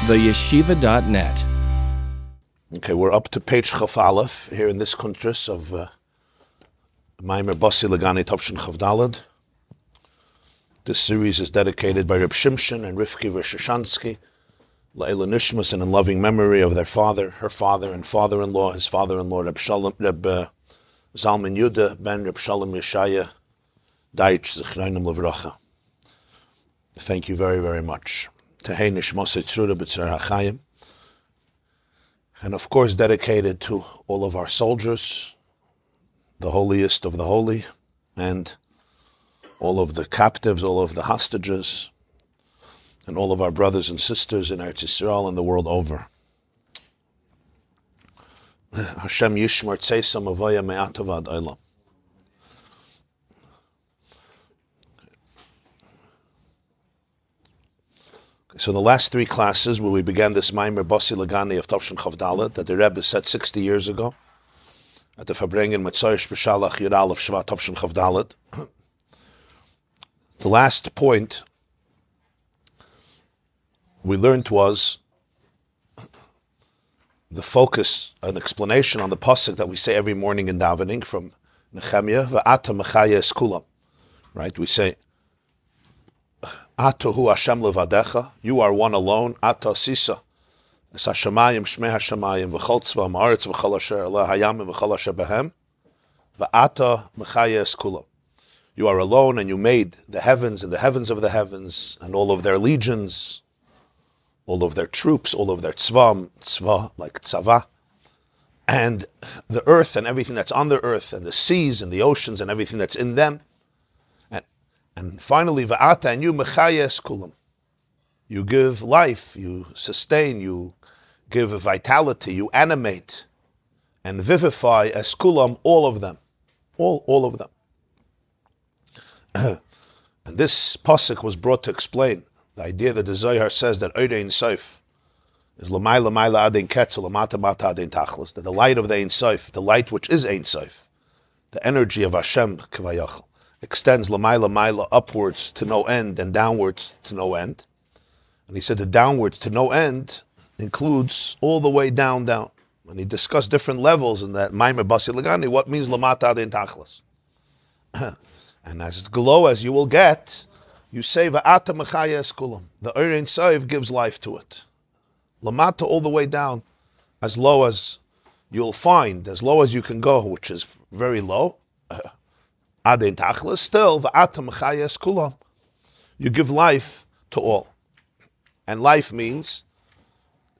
theyeshiva.net. Okay, we're up to page Chaf Aleph here in this contrast of Mamer, Basi, LGani, Topshin Chaf Daled. This series is dedicated by Reb Shimshon and Rivki Vershansky, La'ila Nishmas, and in loving memory of their father, her father, and father-in-law, his father-in-law, Reb Zalman Yudah ben Reb Shalom Yeshaya, Daich Zichrayim Levracha. Thank you very, very much. Tehei Nishmas Yitzruda B'tzar HaChayim. And of course dedicated to all of our soldiers, the holiest of the holy, and all of the captives, all of the hostages, and all of our brothers and sisters in Eretz Yisrael and the world over. Hashem Yishmar Tzeisam Avaya Me'atavad Olam. So in the last three classes where we began this Mamer Basi LGani of Topshin Chaf Daled that the Rebbe said 60 years ago at the Fabrengen Metzoyesh B'Shalach Yud Aleph Shvat Topshin Chaf Daled. The last point we learned was the focus, an explanation on the pasuk that we say every morning in davening from Nehemiah, Va'ata Mechaya Eskulam. Right? We say, Atahu Hashem levadecha, you are one alone, Ata Sisa, Es Hashemayim, Shmei Hashemayim, V'chol tzvam, Haaretz v'chol asher ala hayamim v'chol asher behem, Va'ata Mechaya Eskulam. You are alone and you made the heavens and the heavens of the heavens and all of their legions, all of their troops, all of their tzvam, tzva, like tzava, and the earth and everything that's on the earth, and the seas and the oceans and everything that's in them. And finally, va'ata, and you mechaya eskulam. You give life, you sustain, you give vitality, you animate and vivify eskulam, all of them. All of them. And this pasuk was brought to explain the idea that the Zohar says that Oid Ein Sof is L'may Adein Ketzel, L'mata Mata Adein Tachlis, that the light of the Ein Sof, the light which is Ein Sof, the energy of Hashem Kavayachal, extends L'may upwards to no end and downwards to no end. And he said the downwards to no end includes all the way down. And he discussed different levels in that Mamer Basi LGani, what means L'mata Adein Tachlis. And as low as you will get, you say Va'ata Mechaya Eskulam. The Oid Ein Sof gives life to it. Lamata all the way down, as low as you'll find, as low as you can go, which is very low. Adein Tachlis, still Va'ata Mechaya Eskulam. You give life to all. And life means,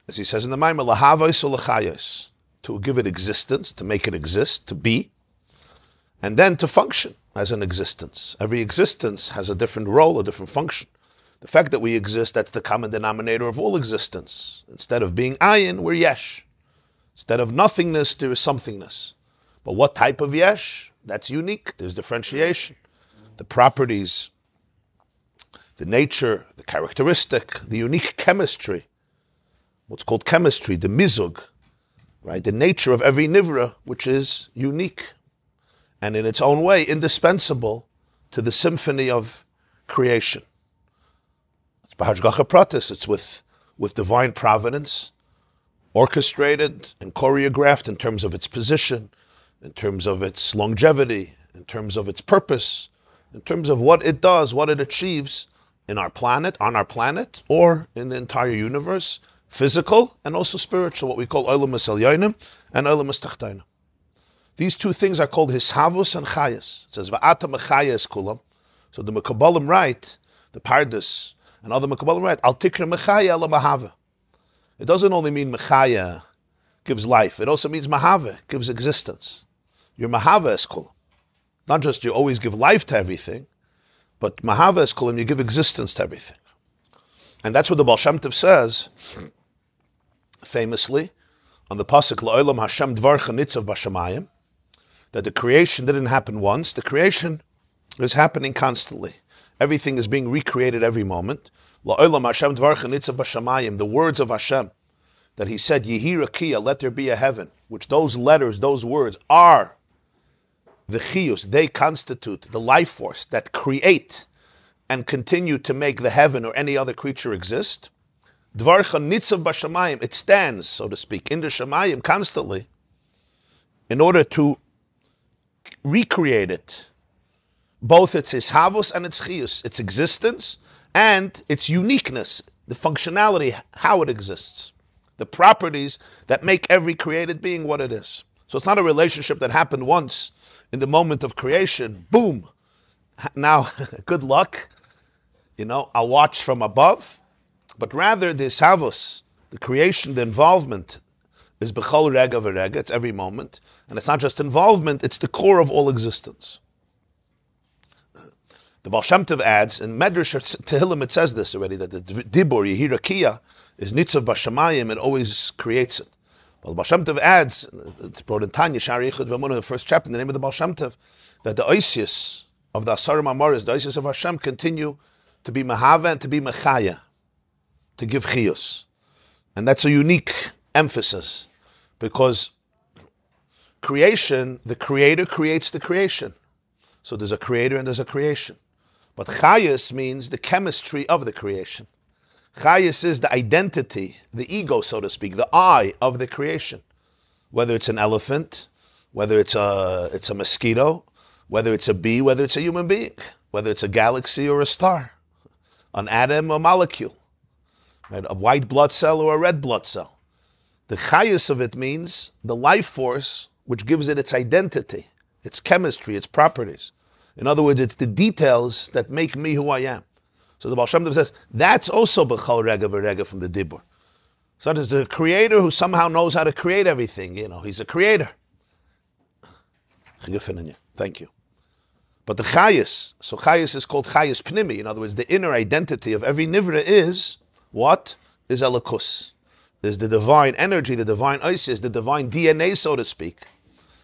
as he says in the Maimah, Lahavos Ulechayos, to give it existence, to make it exist, to be, and then to function as an existence. Every existence has a different role, a different function. The fact that we exist, that's the common denominator of all existence. Instead of being ayin, we're yesh. Instead of nothingness, there is somethingness. But what type of yesh? That's unique. There's differentiation. The properties, the nature, the characteristic, the unique chemistry, what's called chemistry, the mizug, right? The nature of every nivra, which is unique and in its own way indispensable to the symphony of creation. It's b'hashgacha pratis, it's with divine providence, orchestrated and choreographed in terms of its position, in terms of its longevity, in terms of its purpose, in terms of what it does, what it achieves in our planet, on our planet, or in the entire universe, physical and also spiritual, what we call olam elyonim and olam tachtainim. These two things are called hishavus and chayas. It says va'ata mechaya eskulam. So the Mekabalim write, the Pardes and other Mekabalim write, al tikra mechaya la mahava. It doesn't only mean mechaya gives life. It also means mahava gives existence. You're mahava eskulam. Not just you always give life to everything, but mahava eskulam, you give existence to everything. And that's what the Baal Shem Tov says, famously, on the pasuk la'olam Hashem dvarcha nitzav b'shamayim, that the creation didn't happen once. The creation is happening constantly. Everything is being recreated every moment. La'olam Hashem dvarcha nitzav b'shamayim, the words of Hashem, that He said, Yehi rakia, let there be a heaven, which those letters, those words are the chiyus, they constitute the life force that create and continue to make the heaven or any other creature exist. Dvarcha nitzav b'shamayim, it stands, so to speak, in the shamayim constantly, in order to recreate it, both its ishavos and its chiyus, its existence and its uniqueness, the functionality, how it exists, the properties that make every created being what it is. So it's not a relationship that happened once in the moment of creation, boom, now good luck, I'll watch from above, but rather the ishavos, the creation, the involvement, is b'chol rega v'rega, it's every moment, and it's not just involvement, it's the core of all existence. The Baal Shem Tov adds, in Medrash Tehillim it says this already, that the Dibur, Yehirakiya, is Nitzav B'Shamayim, it always creates it. But the Baal Shem Tov adds, it's brought in Tanya, Shari Yichud V'Amunah, the first chapter, in the name of the Baal Shem Tov, that the Oisius of the Asar Mamoris, the Oisius of Hashem, continue to be Mahava and to be Mechaya, to give Chiyus. And that's a unique emphasis, because creation, the creator creates the creation. So there's a creator and there's a creation. But Chayus means the chemistry of the creation. Chayus is the identity, the ego, so to speak, the I of the creation. Whether it's an elephant, whether it's a mosquito, whether it's a bee, whether it's a human being, whether it's a galaxy or a star, an atom or molecule, right? A white blood cell or a red blood cell. The Chayus of it means the life force which gives it its identity, its chemistry, its properties. In other words, it's the details that make me who I am. So the Baal Shem Tov says, that's also b'chol rega v'rega from the Dibur. So there's the creator who somehow knows how to create everything. He's a creator. Thank you. But the Chayus, so Chayus is called Chayus Pnimi. In other words, the inner identity of every Nivra is, what? Is Elokus. Is the divine energy, the divine Isis, the divine DNA, so to speak,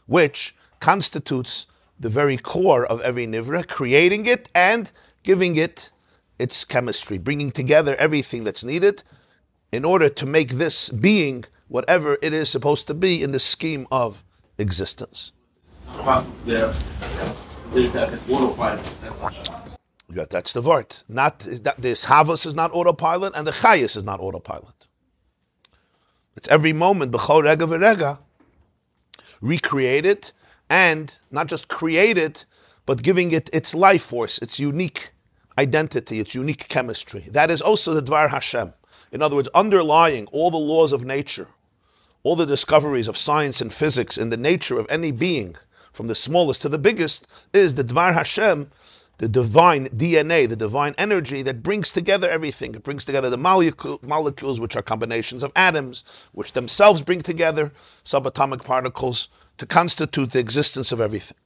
which constitutes the very core of every Nivra, creating it and giving it its chemistry, bringing together everything that's needed in order to make this being whatever it is supposed to be in the scheme of existence. That's the word. Not that this Havos is not autopilot and the Chayus is not autopilot. It's every moment, b'chol rega v'rega, recreate it, and not just create it, but giving it its life force, its unique identity, its unique chemistry. That is also the Dvar Hashem. In other words, underlying all the laws of nature, all the discoveries of science and physics in the nature of any being, from the smallest to the biggest, is the Dvar Hashem, the divine DNA, the divine energy that brings together everything. It brings together the molecules, which are combinations of atoms, which themselves bring together subatomic particles to constitute the existence of everything.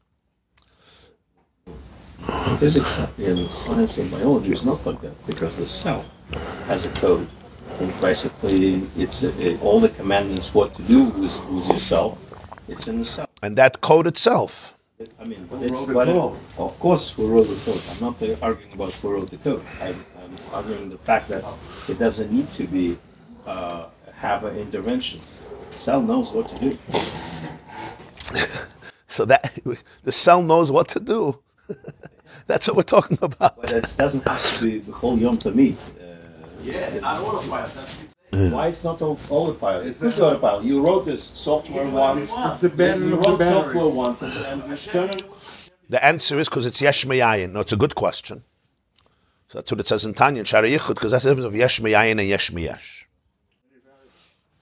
Physics and science and biology is not like that, because the cell has a code. And basically, all the commandments what to do with yourself, it's in the cell. And that code itself. I mean, of course, who wrote the code. I'm not arguing about who wrote the code. I'm arguing the fact that it doesn't need to be have an intervention. The cell knows what to do. So that the cell knows what to do. That's what we're talking about. But it doesn't have to be the whole yom to meet. It's not autopilot. Why it's not autopilot? It's not autopilot. You wrote this software once. You wrote software once, and you turn it. The answer is because it's yesh meyayin. No, it's a good question. So that's what it says in Tanya, in Shari Yichud, because that's the difference of yesh meyayin and yesh meyesh.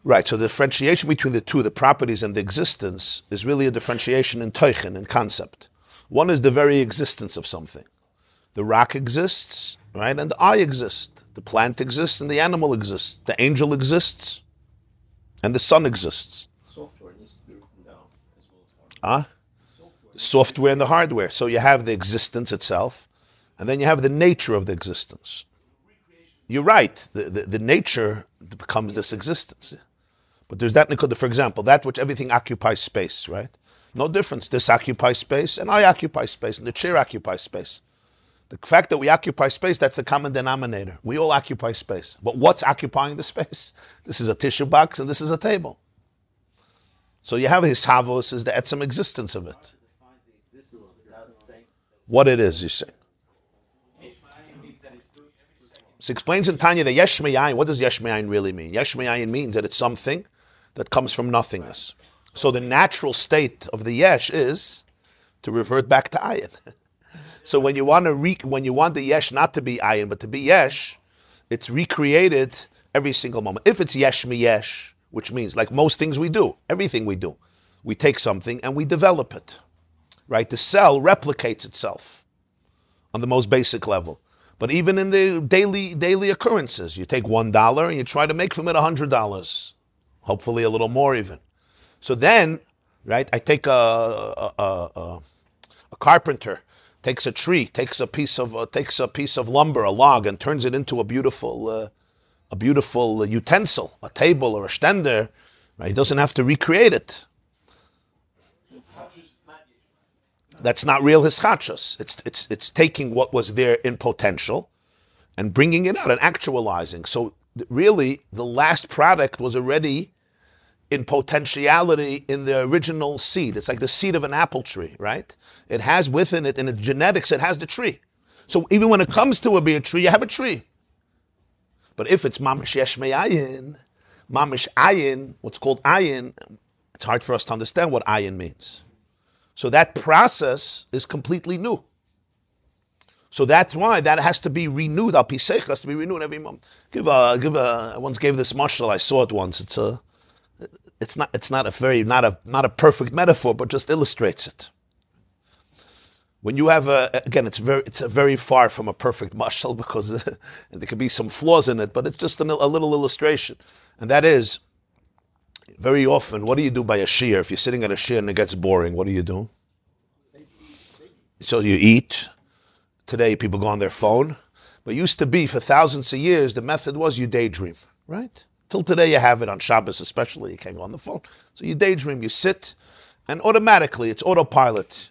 Right, so the differentiation between the two, the properties and the existence, is really a differentiation in teichen, in concept. One is the very existence of something. The rock exists, right, and the I exist. The plant exists and the animal exists. The angel exists and the sun exists. Software needs to be written down as well as hardware. Software and the hardware. So you have the existence itself, and then you have the nature of the existence. You're right. The nature becomes this existence. But there's that, for example, that which everything occupies space, right? No difference. This occupies space, and I occupy space, and the chair occupies space. The fact that we occupy space, that's the common denominator. We all occupy space. But what's occupying the space? This is a tissue box, and this is a table. So you have his havos, is the etzem existence of it. What it is, you say. So it explains in Tanya that yesh me'ayin, what does yesh me'ayin really mean? Yesh me'ayin means that it's something that comes from nothingness. So the natural state of the yesh is to revert back to ayin. So when you want the yesh not to be ayin but to be yesh, it's recreated every single moment. If it's yesh mi yesh, which means like most things we do, everything we do, we take something and we develop it, right? The cell replicates itself on the most basic level. But even in the daily occurrences, you take $1 and you try to make from it $100, hopefully a little more even. So then, right? I take a carpenter takes a tree, takes a piece of lumber, a log, and turns it into a beautiful utensil, a table or a stender. Right? He doesn't have to recreate it. That's not real hischachos. It's taking what was there in potential and bringing it out and actualizing. So really, the last product was already in potentiality in the original seed. It's like the seed of an apple tree, right? It has within it, in its genetics, it has the tree. So even when it comes to a tree, you have a tree. But if it's mamish yesh me'ayin, mamish ayin, what's called ayin, it's hard for us to understand what ayin means. So that process is completely new. So that's why that has to be renewed. Al pisech has to be renewed every moment. I once gave this mashal. I saw it once. It's not a perfect metaphor, but just illustrates it. When you have it's a very far from a perfect mashal because there could be some flaws in it, but it's just a little illustration, and that is. Very often, what do you do by a shiur? If you're sitting at a shiur and it gets boring, what do you do? So you eat. Today, people go on their phone. But it used to be, for thousands of years, the method was you daydream, right? Till today, you have it on Shabbos especially. You can't go on the phone. So you daydream, you sit, and automatically, it's autopilot.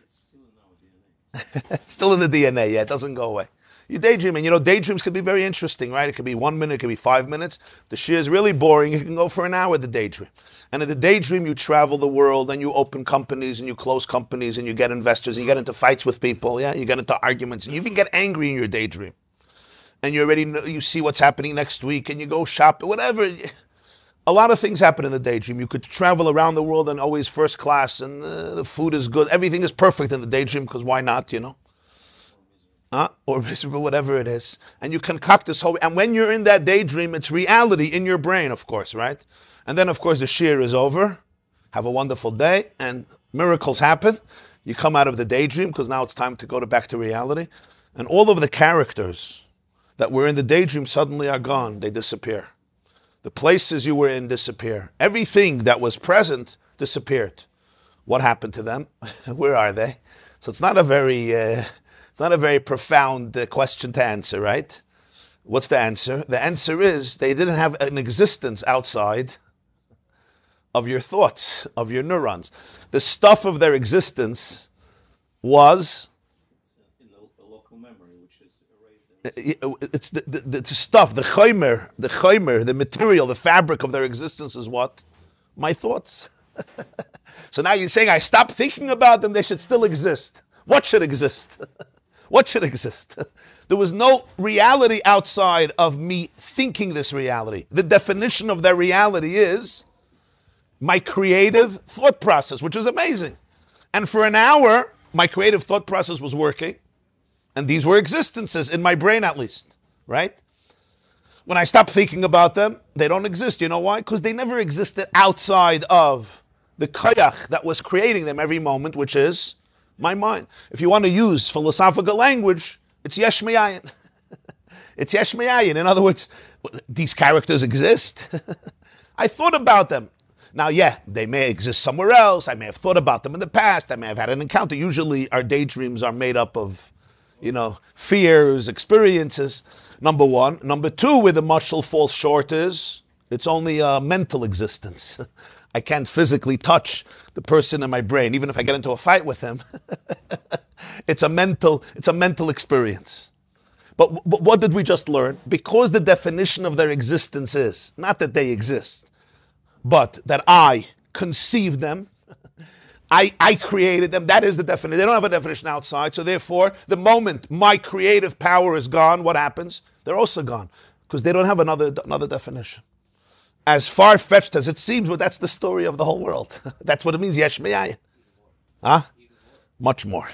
It's still in the DNA, yeah, it doesn't go away. You daydream, and daydreams can be very interesting, right? It could be 1 minute, it could be 5 minutes. The shiur is really boring, you can go for an hour, the daydream. And in the daydream, you travel the world, and you open companies, and you close companies, and you get investors, and you get into fights with people, yeah? You get into arguments, and you even get angry in your daydream. And you see what's happening next week, and you go shop, whatever. A lot of things happen in the daydream. You could travel around the world and always first class, and the food is good. Everything is perfect in the daydream, because why not, or miserable, whatever it is. And you concoct this whole... And when you're in that daydream, it's reality in your brain, of course, right? And then, of course, the shiur is over. Have a wonderful day, and miracles happen. You come out of the daydream, because now it's time to go back to reality. And all of the characters that were in the daydream suddenly are gone. They disappear. The places you were in disappear. Everything that was present disappeared. What happened to them? Where are they? So it's not a very profound question to answer, right? What's the answer? The answer is they didn't have an existence outside of your thoughts, of your neurons. The stuff of their existence was... in the local memory, which is erased. It's the stuff, the chomer, the material, the fabric of their existence is what? My thoughts. So now you're saying I stop thinking about them, they should still exist. What should exist? What should exist? There was no reality outside of me thinking this reality. The definition of that reality is my creative thought process, which is amazing. And for an hour, my creative thought process was working. And these were existences, in my brain at least, right? When I stop thinking about them, they don't exist. You know why? Because they never existed outside of the koyach that was creating them every moment, which is my mind. If you want to use philosophical language, it's yesh me'ayin. It's yesh me'ayin. In other words, these characters exist. I thought about them. Now, yeah, they may exist somewhere else. I may have thought about them in the past. I may have had an encounter. Usually our daydreams are made up of, fears, experiences, number one. Number two, where the mashal falls short is, it's only a mental existence. I can't physically touch the person in my brain, even if I get into a fight with him. It's a mental experience. But what did we just learn? Because the definition of their existence is, not that they exist, but that I conceived them, I created them. That is the definition. They don't have a definition outside. So therefore, the moment my creative power is gone, what happens? They're also gone because they don't have another definition. As far-fetched as it seems, but that's the story of the whole world. That's what it means, yesh me'ayin. Huh? Much more.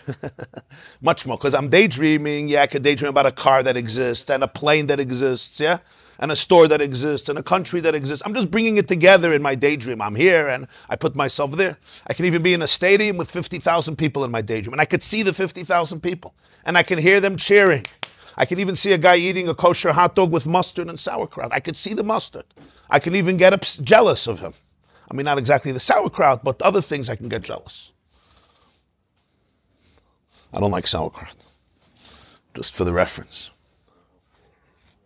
Much more. Because I'm daydreaming, yeah, I could daydream about a car that exists and a plane that exists, yeah? And a store that exists and a country that exists. I'm just bringing it together in my daydream. I'm here and I put myself there. I can even be in a stadium with 50,000 people in my daydream. And I could see the 50,000 people. And I can hear them cheering. I can even see a guy eating a kosher hot dog with mustard and sauerkraut. I could see the mustard. I can even get jealous of him. I mean, not exactly the sauerkraut, but other things I can get jealous. I don't like sauerkraut. Just for the reference.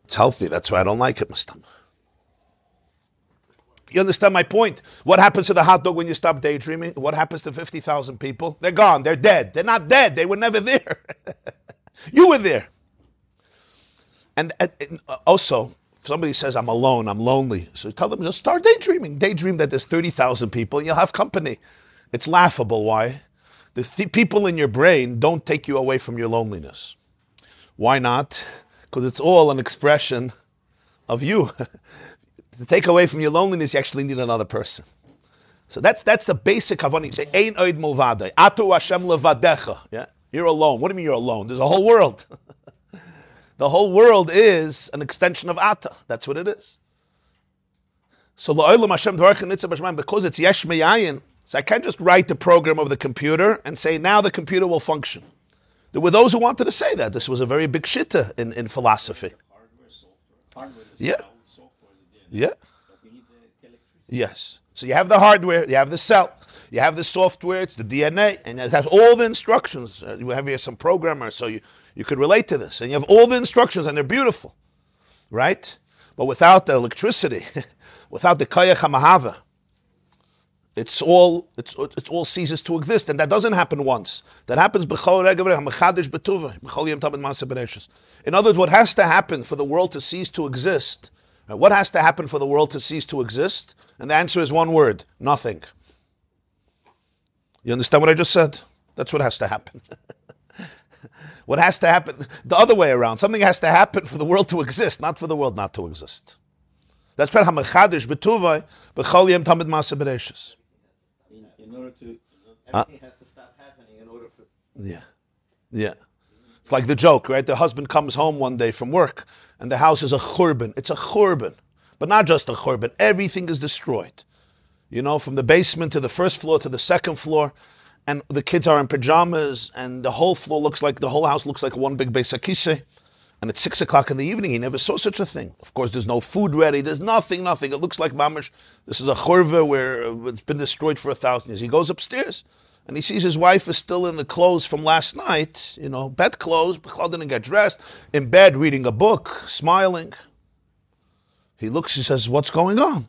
It's healthy, that's why I don't like it, Mustam. You understand my point? What happens to the hot dog when you stop daydreaming? What happens to 50,000 people? They're gone, they're dead. They're not dead, they were never there. You were there. And also, if somebody says, I'm alone, I'm lonely, so tell them, just start daydreaming. Daydream that there's 30,000 people, and you'll have company. It's laughable, why? The people in your brain don't take you away from your loneliness. Why not? Because it's all an expression of you. To take away from your loneliness, you actually need another person. So that's the basic Havani. Say, Ein oid mulvadai. Atu Hashem levadecha. Yeah? You're alone. What do you mean you're alone? There's a whole world. The whole world is an extension of Ata. That's what it is. So la'olam Hashem dvarcha nitzah b'shemaim, because it's yesh me'ayin, so I can't just write the program of the computer and say, now the computer will function. There were those who wanted to say that. This was a very big shitta in philosophy. Yeah. Yeah. Yes. So you have the hardware, you have the cell, you have the software, it's the DNA, and it has all the instructions. You have here some programmer, so you could relate to this. And you have all the instructions, and they're beautiful. Right? But without the electricity, without the kayach hamahava, it's all ceases to exist, and that doesn't happen once. That happens b'chol regavre hamachadish betuva b'chol yom tabed maaseh bereishis. In other words, what has to happen for the world to cease to exist? What has to happen for the world to cease to exist? And the answer is one word: nothing. You understand what I just said? That's what has to happen. What has to happen? The other way around. Something has to happen for the world to exist, not for the world not to exist. That's why hamachadish betuva b'chol yom tabed maaseh bereishis. In order to, everything has to stop happening in order for. Yeah. It's like the joke, right? The husband comes home one day from work, and the house is a churban. It's a churban, but not just a churban. Everything is destroyed. You know, from the basement to the first floor to the second floor, and the kids are in pajamas, and the whole house looks like one big Beis HaKisei. And it's 6 o'clock in the evening. He never saw such a thing. Of course, there's no food ready. There's nothing. It looks like Mamer. This is a churva where it's been destroyed for 1,000 years. He goes upstairs, and he sees his wife is still in the clothes from last night, bed clothes. Bechal didn't get dressed, in bed reading a book, smiling. He looks, he says, what's going on?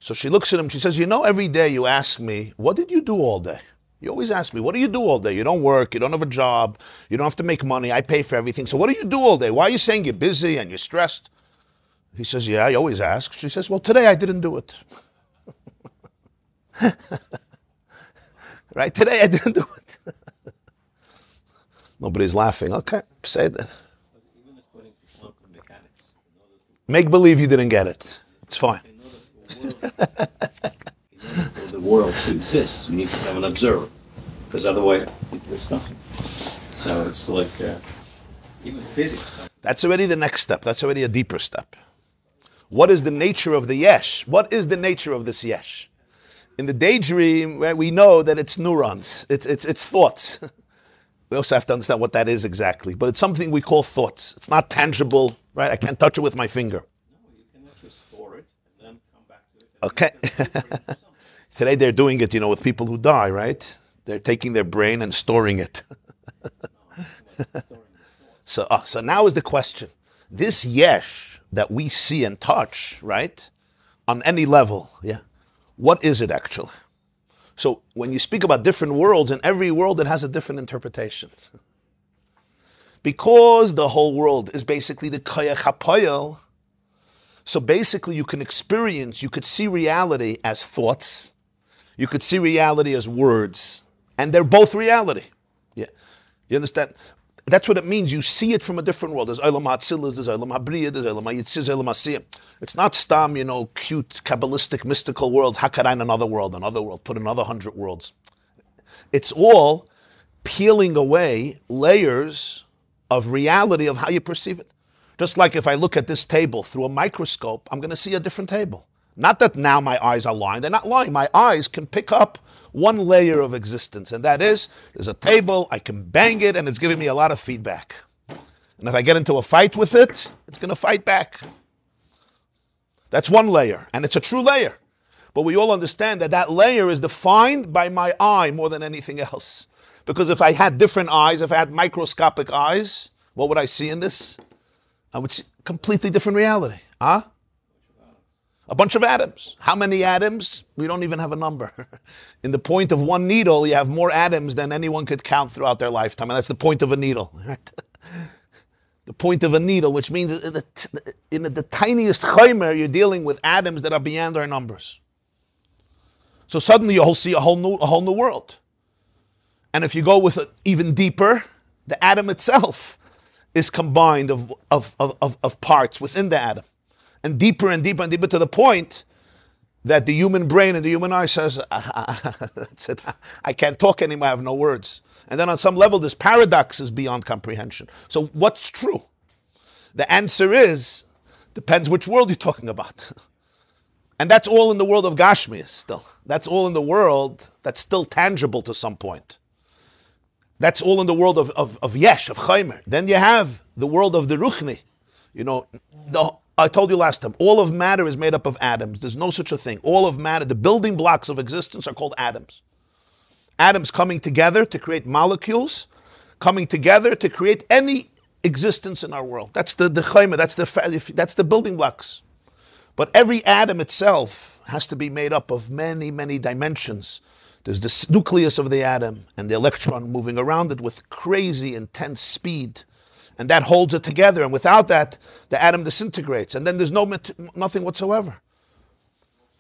So she looks at him, she says, every day you ask me, what did you do all day? You always ask me, what do you do all day? You don't work, you don't have a job, you don't have to make money, I pay for everything. So what do you do all day? Why are you saying you're busy and you're stressed? He says, yeah, I always ask. She says, well, today I didn't do it. Right? Today I didn't do it. Nobody's laughing. Okay, say that. even according to quantum mechanics, Make believe you didn't get it. It's fine. in order for the world to exist, you need to have an observer, because otherwise it's nothing. So it's like even physics. That's already the next step. That's already a deeper step. What is the nature of the yesh? What is the nature of this yesh? In the daydream, right, we know that it's neurons. It's thoughts. We also have to understand what that is exactly. But it's something we call thoughts. It's not tangible, right? I can't touch it with my finger. No, you cannot just store it and then come back to it. Okay. Today they're doing it, with people who die, right? They're taking their brain and storing it. So now is the question. This yesh that we see and touch, right? On any level, yeah. What is it actually? So when you speak about different worlds, in every world it has a different interpretation. Because the whole world is basically the koyach hapoyel, so basically you can see reality as thoughts, You could see reality as words, and they're both reality. Yeah, you understand? That's what it means. You see it from a different world. There's Olam HaTzilas, there's Olam HaBriyah, there's Olam HaYitzir, there's Olam HaSiyah. It's not stam, cute, Kabbalistic, mystical worlds. Hakarain, another world, put another 100 worlds. It's all peeling away layers of reality of how you perceive it. Just like if I look at this table through a microscope, I'm going to see a different table. Not that now my eyes are lying. They're not lying. My eyes can pick up one layer of existence, and that is, there's a table, I can bang it, and it's giving me a lot of feedback. And if I get into a fight with it, it's going to fight back. That's one layer, and it's a true layer. But we all understand that that layer is defined by my eye more than anything else. Because if I had different eyes, if I had microscopic eyes, what would I see in this? I would see completely different reality. Huh? A bunch of atoms. How many atoms? We don't even have a number. In the point of one needle, you have more atoms than anyone could count throughout their lifetime. And that's the point of a needle. Right? The point of a needle, which means in the tiniest chaymer, you're dealing with atoms that are beyond our numbers. So suddenly you'll see a whole new world. And if you go with it even deeper, the atom itself is combined of parts within the atom. And deeper and deeper and deeper to the point that the human brain and the human eye says, that's it. I can't talk anymore, I have no words. And then on some level, this paradox is beyond comprehension. So what's true? The answer is, depends which world you're talking about. And that's all in the world of Gashmias still. That's all in the world that's still tangible to some point. That's all in the world of Yesh, of Chaimer. Then you have the world of the Ruchni. I told you last time, all of matter is made up of atoms. There's no such a thing. All of matter, the building blocks of existence are called atoms. Atoms coming together to create molecules, coming together to create any existence in our world. That's the chayma, that's the building blocks. But every atom itself has to be made up of many, many dimensions. There's the nucleus of the atom and the electron moving around it with crazy, intense speed. And that holds it together. And without that, the atom disintegrates. And then there's nothing whatsoever.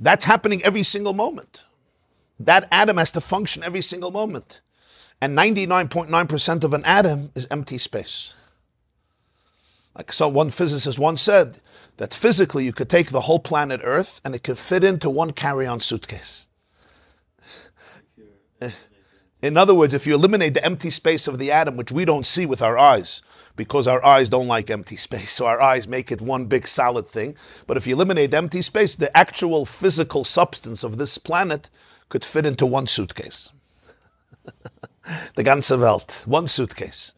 That's happening every single moment. That atom has to function every single moment. And 99.9% of an atom is empty space. Like so one physicist once said, that physically you could take the whole planet Earth and it could fit into one carry-on suitcase. In other words, if you eliminate the empty space of the atom, which we don't see with our eyes, because our eyes don't like empty space, so our eyes make it one big solid thing. But if you eliminate empty space, the actual physical substance of this planet could fit into one suitcase. The ganze Welt, one suitcase.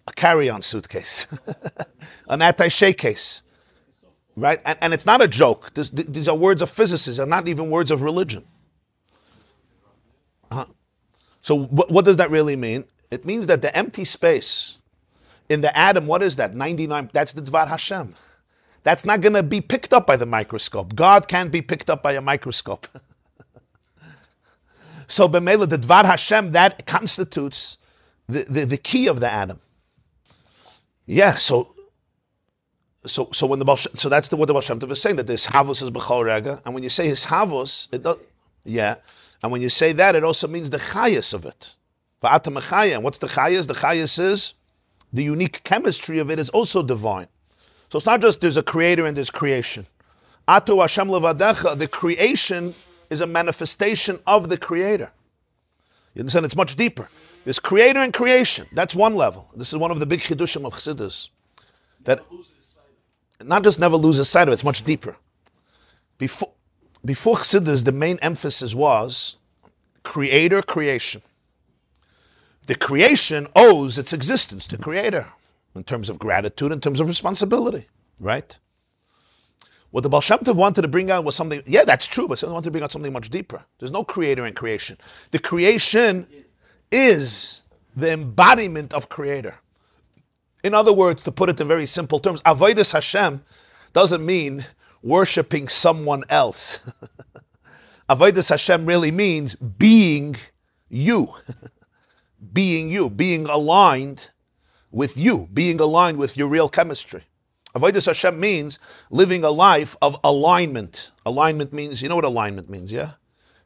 A carry-on suitcase. An attaché case. Right? And it's not a joke. These are words of physicists, and not even words of religion. So what does that really mean? It means that the empty space in the atom, what is that? 99, that's the Dvar Hashem. That's not going to be picked up by the microscope. God can't be picked up by a microscope. So b'meila, the Dvar Hashem, that constitutes the key of the atom. Yeah, so when the so that's what the Baal Shem Tov is saying, that this havos is b'chol rega, and when you say his havos, it does, yeah, and when you say that, it also means the chayas of it. Va'ata mechaya, and what's the chayas? The chayas is the unique chemistry of it is also divine. So it's not just there's a creator and there's creation. Atu Hashem levadecha, the creation is a manifestation of the creator. You understand? It's much deeper. There's creator and creation. That's one level. This is one of the big chidushim of Chassidus. That not just never loses sight of it, it's much deeper. Before Chassidus, the main emphasis was creator, creation. The creation owes its existence to creator in terms of gratitude, in terms of responsibility, right? What the Baal Shem Tov wanted to bring out was something, yeah, that's true, but he wanted to bring out something much deeper. There's no creator in creation. The creation is the embodiment of creator. In other words, to put it in very simple terms, Avodas Hashem doesn't mean worshiping someone else. Avodas Hashem really means being you. Being you, being aligned with you, being aligned with your real chemistry. Avodas Hashem means living a life of alignment. Alignment means, you know what alignment means, yeah?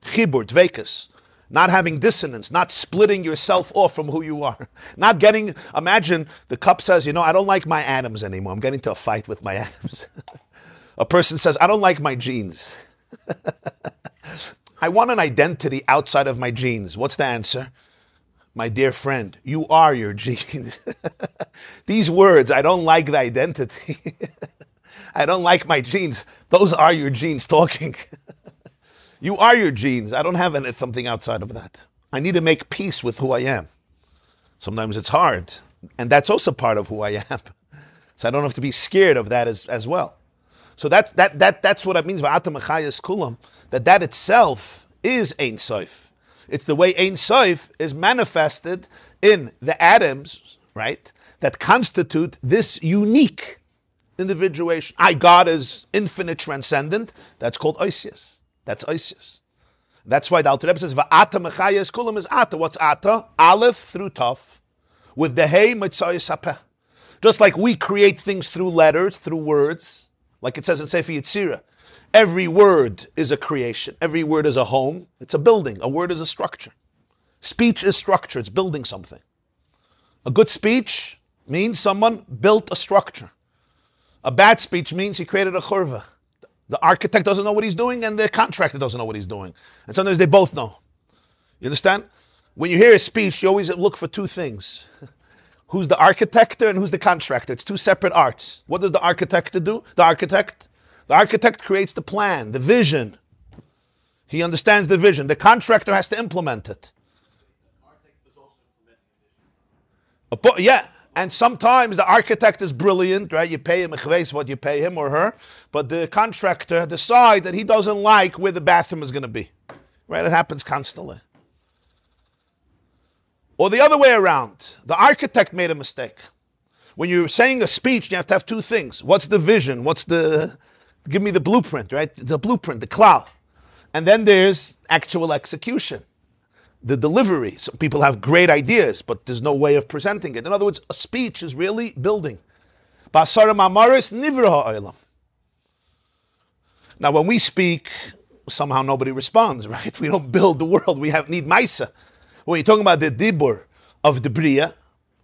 Chibur, dvekus. Not having dissonance, not splitting yourself off from who you are. Not getting, imagine the cup says, I don't like my atoms anymore. I'm getting into a fight with my atoms. A person says, I don't like my genes. I want an identity outside of my genes. What's the answer? My dear friend, you are your genes. These words, I don't like the identity. I don't like my genes. Those are your genes talking. You are your genes. I don't have something outside of that. I need to make peace with who I am. Sometimes it's hard. And that's also part of who I am. So I don't have to be scared of that as well. So that's what it means, that itself is Ein Sof. It's the way Ein Sof is manifested in the atoms, right, that constitute this unique individuation. God is infinite, transcendent. That's called Oisius. That's Oisius. That's why the Alter Rebbe says, Va'ata mechayes kulam is Ata. What's Ata? Aleph through Taf, with the Hey mitzayis hapeh. Just like we create things through letters, through words, like it says in Sefer Yetzirah. Every word is a creation. Every word is a home. It's a building. A word is a structure. Speech is structure. It's building something. A good speech means someone built a structure. A bad speech means he created a churva. The architect doesn't know what he's doing and the contractor doesn't know what he's doing. And sometimes they both know. You understand? When you hear a speech, you always look for two things. Who's the architect and who's the contractor? It's two separate arts. What does the architect do? The architect creates the plan, the vision. He understands the vision. The contractor has to implement it. Yeah. And sometimes the architect is brilliant, right? You pay him what you pay him or her, but the contractor decides that he doesn't like where the bathroom is going to be, right? It happens constantly. Or the other way around, the architect made a mistake. When you're saying a speech, you have to have two things. What's the vision? Give me the blueprint, right? The blueprint, the klal. And then there's actual execution. The delivery. Some people have great ideas, but there's no way of presenting it. In other words, a speech is really building. Now, when we speak, somehow nobody responds, right? We don't build the world. We need Maisa. When you're talking about the dibur of the Bria,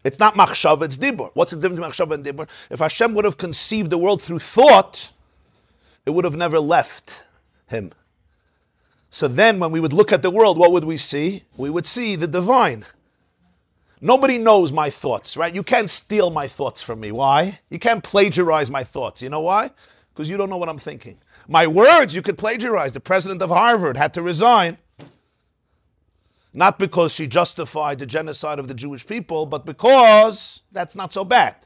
it's not machshava, it's dibur. What's the difference between machshava and dibur? If Hashem would have conceived the world through thought, it would have never left him. So then when we would look at the world, what would we see? We would see the divine. Nobody knows my thoughts, right? You can't steal my thoughts from me. Why? You can't plagiarize my thoughts. You know why? Because you don't know what I'm thinking. My words, you could plagiarize. The president of Harvard had to resign. Not because she justified the genocide of the Jewish people, but because that's not so bad.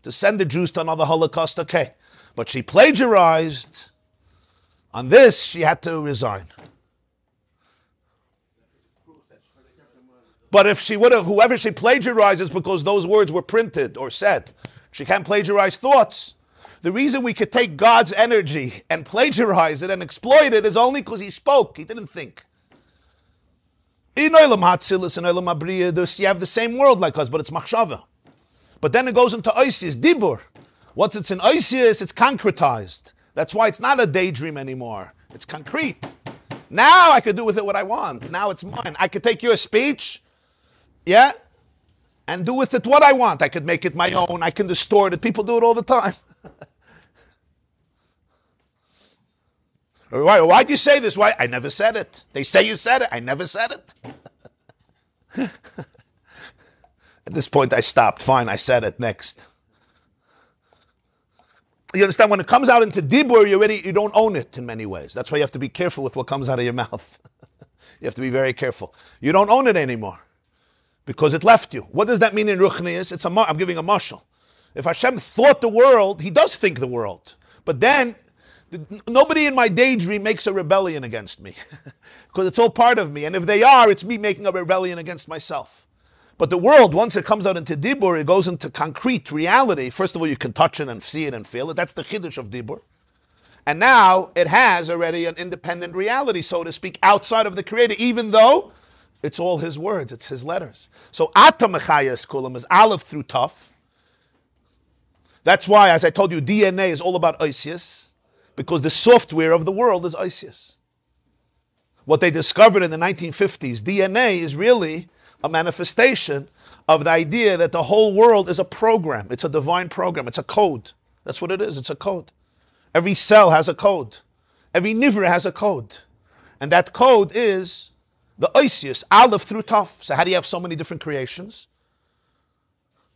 To send the Jews to another Holocaust, okay. But she plagiarized. On this, she had to resign. But if she would have, whoever she plagiarizes because those words were printed or said, she can't plagiarize thoughts. The reason we could take God's energy and plagiarize it and exploit it is only because he spoke. He didn't think. In Olam HaTzilus and Olam HaBriya, you have the same world like us, but it's machshava. But then it goes into Oisius, Dibur. Once it's in Oisius, it's concretized. That's why it's not a daydream anymore. It's concrete. Now I could do with it what I want. Now it's mine. I could take your speech, yeah, and do with it what I want. I could make it my own. I can distort it. People do it all the time. Why'd you say this? Why? I never said it. They say you said it. I never said it. At this point, I stopped. Fine, I said it. Next. You understand? When it comes out into dibur, you don't own it in many ways. That's why you have to be careful with what comes out of your mouth. You have to be very careful. You don't own it anymore because it left you. What does that mean in Ruchnius? I'm giving a mashal. If Hashem thought the world, he does think the world. But then, nobody in my daydream makes a rebellion against me because it's all part of me. And if they are, it's me making a rebellion against myself. But the world, once it comes out into Dibur, it goes into concrete reality. First of all, you can touch it and see it and feel it. That's the Chiddush of Dibur. And now it has already an independent reality, so to speak, outside of the Creator, even though it's all His words, it's His letters. So Ata Mechayes Kulam is Aleph through Taf. That's why, as I told you, DNA is all about Oisius, because the software of the world is Oisius. What they discovered in the 1950s, DNA is really a manifestation of the idea that the whole world is a program. It's a divine program. It's a code. That's what it is. It's a code. Every cell has a code. Every nivra has a code. And that code is the oisius, aleph through taf. So how do you have so many different creations?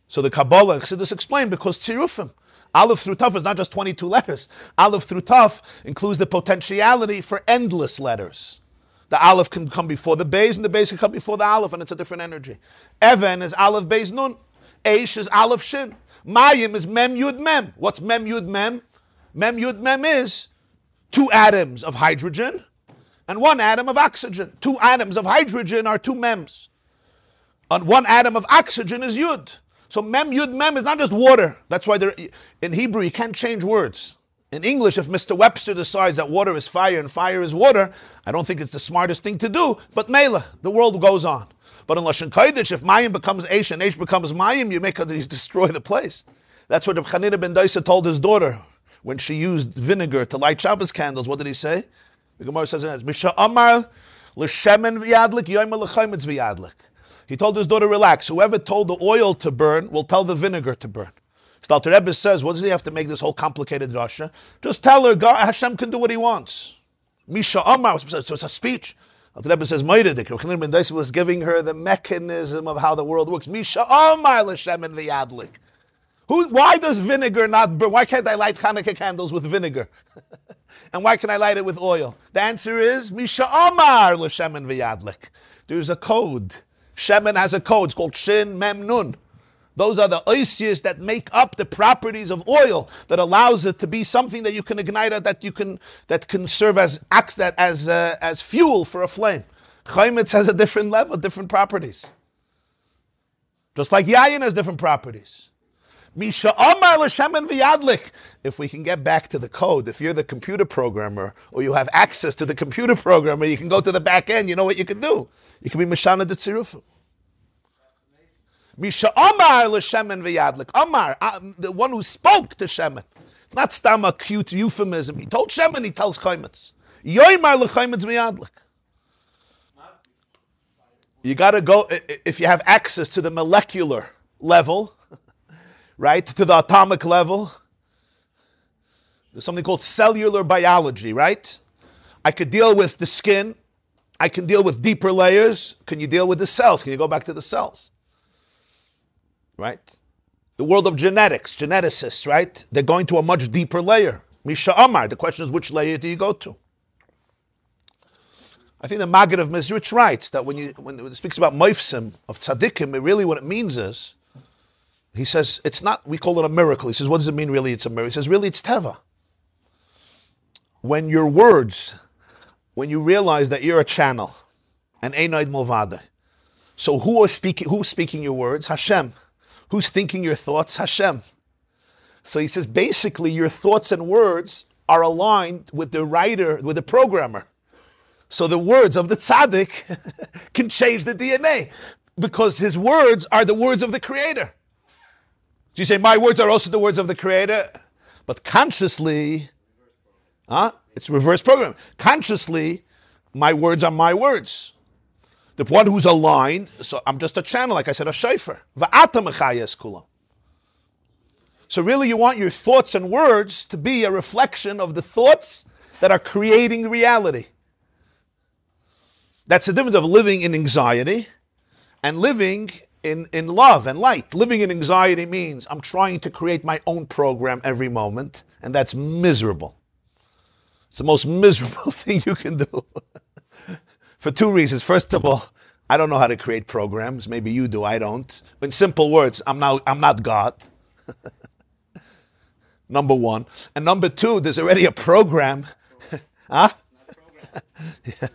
So the Kabbalah, Chassidus explained, because tzirufim, aleph through taf is not just 22 letters. Aleph through taf includes the potentiality for endless letters. The aleph can come before the beis, and the beis can come before the aleph, and it's a different energy. Even is aleph beis nun. Eish is aleph shin. Mayim is mem yud mem. What's mem yud mem? Mem yud mem is 2 atoms of hydrogen and 1 atom of oxygen. 2 atoms of hydrogen are 2 mems. And 1 atom of oxygen is yud. So mem yud mem is not just water. That's why in Hebrew you can't change words. In English, if Mr. Webster decides that water is fire and fire is water, I don't think it's the smartest thing to do, but mela, the world goes on. But in Lashon Kodesh, if Mayim becomes Eish and Eish becomes Mayim, you destroy the place. That's what Reb Chanina ben Daisa told his daughter when she used vinegar to light Shabbos candles. What did he say? The Gemara says it as Misha Amar l'shemen v'yadlik yoyma l'chaymetz v'yadlik. He told his daughter, relax. Whoever told the oil to burn will tell the vinegar to burn. So the Rebbe says, what does he have to make this whole complicated drasha? Just tell her, God, Hashem can do what he wants. Misha Amar, so it's a speech. The Rebbe says, Moiredik, Reb Chanina ben Daisa was giving her the mechanism of how the world works. Misha Amar l'shemen v'yadlik. Why does vinegar not burn? Why can't I light Hanukkah candles with vinegar? And why can I light it with oil? The answer is, Misha Amar l'shemen v'yadlik. There's a code. Shemen has a code. It's called Shin Mem Nun. Those are the oisius that make up the properties of oil that allows it to be something that you can ignite, that can serve as fuel for a flame. Chaymetz has a different level, different properties. Just like yayin has different properties. Misha Amar l'shemen v'yadlik. If we can get back to the code, if you're the computer programmer or you have access to the computer programmer, you can go to the back end. You know what you can do? You can be mishana de tzirufim. Misha Amar l'shemen v'yadlik. Amar, the one who spoke to Shemen. It's not stam a cute euphemism. He told Shemen, he tells Chaymetz. Yoymar l'chaymetz v'yadlik. You got to go, if you have access to the molecular level, right, to the atomic level, there's something called cellular biology, right? I could deal with the skin. I can deal with deeper layers. Can you deal with the cells? Can you go back to the cells? Right? The world of genetics, geneticists, right? They're going to a much deeper layer. Misha Amar, the question is, which layer do you go to? I think the Maggid of Mezritch writes that when it speaks about moifsim, of tzaddikim, really what it means is, he says, it's not, we call it a miracle. He says, what does it mean really it's a miracle? He says, really it's teva. When your words, when you realize that you're a channel, and einaid mulvade. So who's speaking your words? Hashem. Who's thinking your thoughts? Hashem. So he says, basically, your thoughts and words are aligned with the writer, with the programmer. So the words of the tzaddik can change the DNA because his words are the words of the Creator. So you say, my words are also the words of the Creator, but consciously, it's reverse program. Consciously, my words are my words. The one who's aligned, so I'm just a channel, like I said, a shofar. Va'ata mechayes kulam. So really you want your thoughts and words to be a reflection of the thoughts that are creating reality. That's the difference of living in anxiety and living in love and light. Living in anxiety means I'm trying to create my own program every moment, and that's miserable. It's the most miserable thing you can do. For 2 reasons. First of all, I don't know how to create programs. Maybe you do, I don't. In simple words, I'm not God. Number 1. And number 2, there's already a program. Huh? Yeah.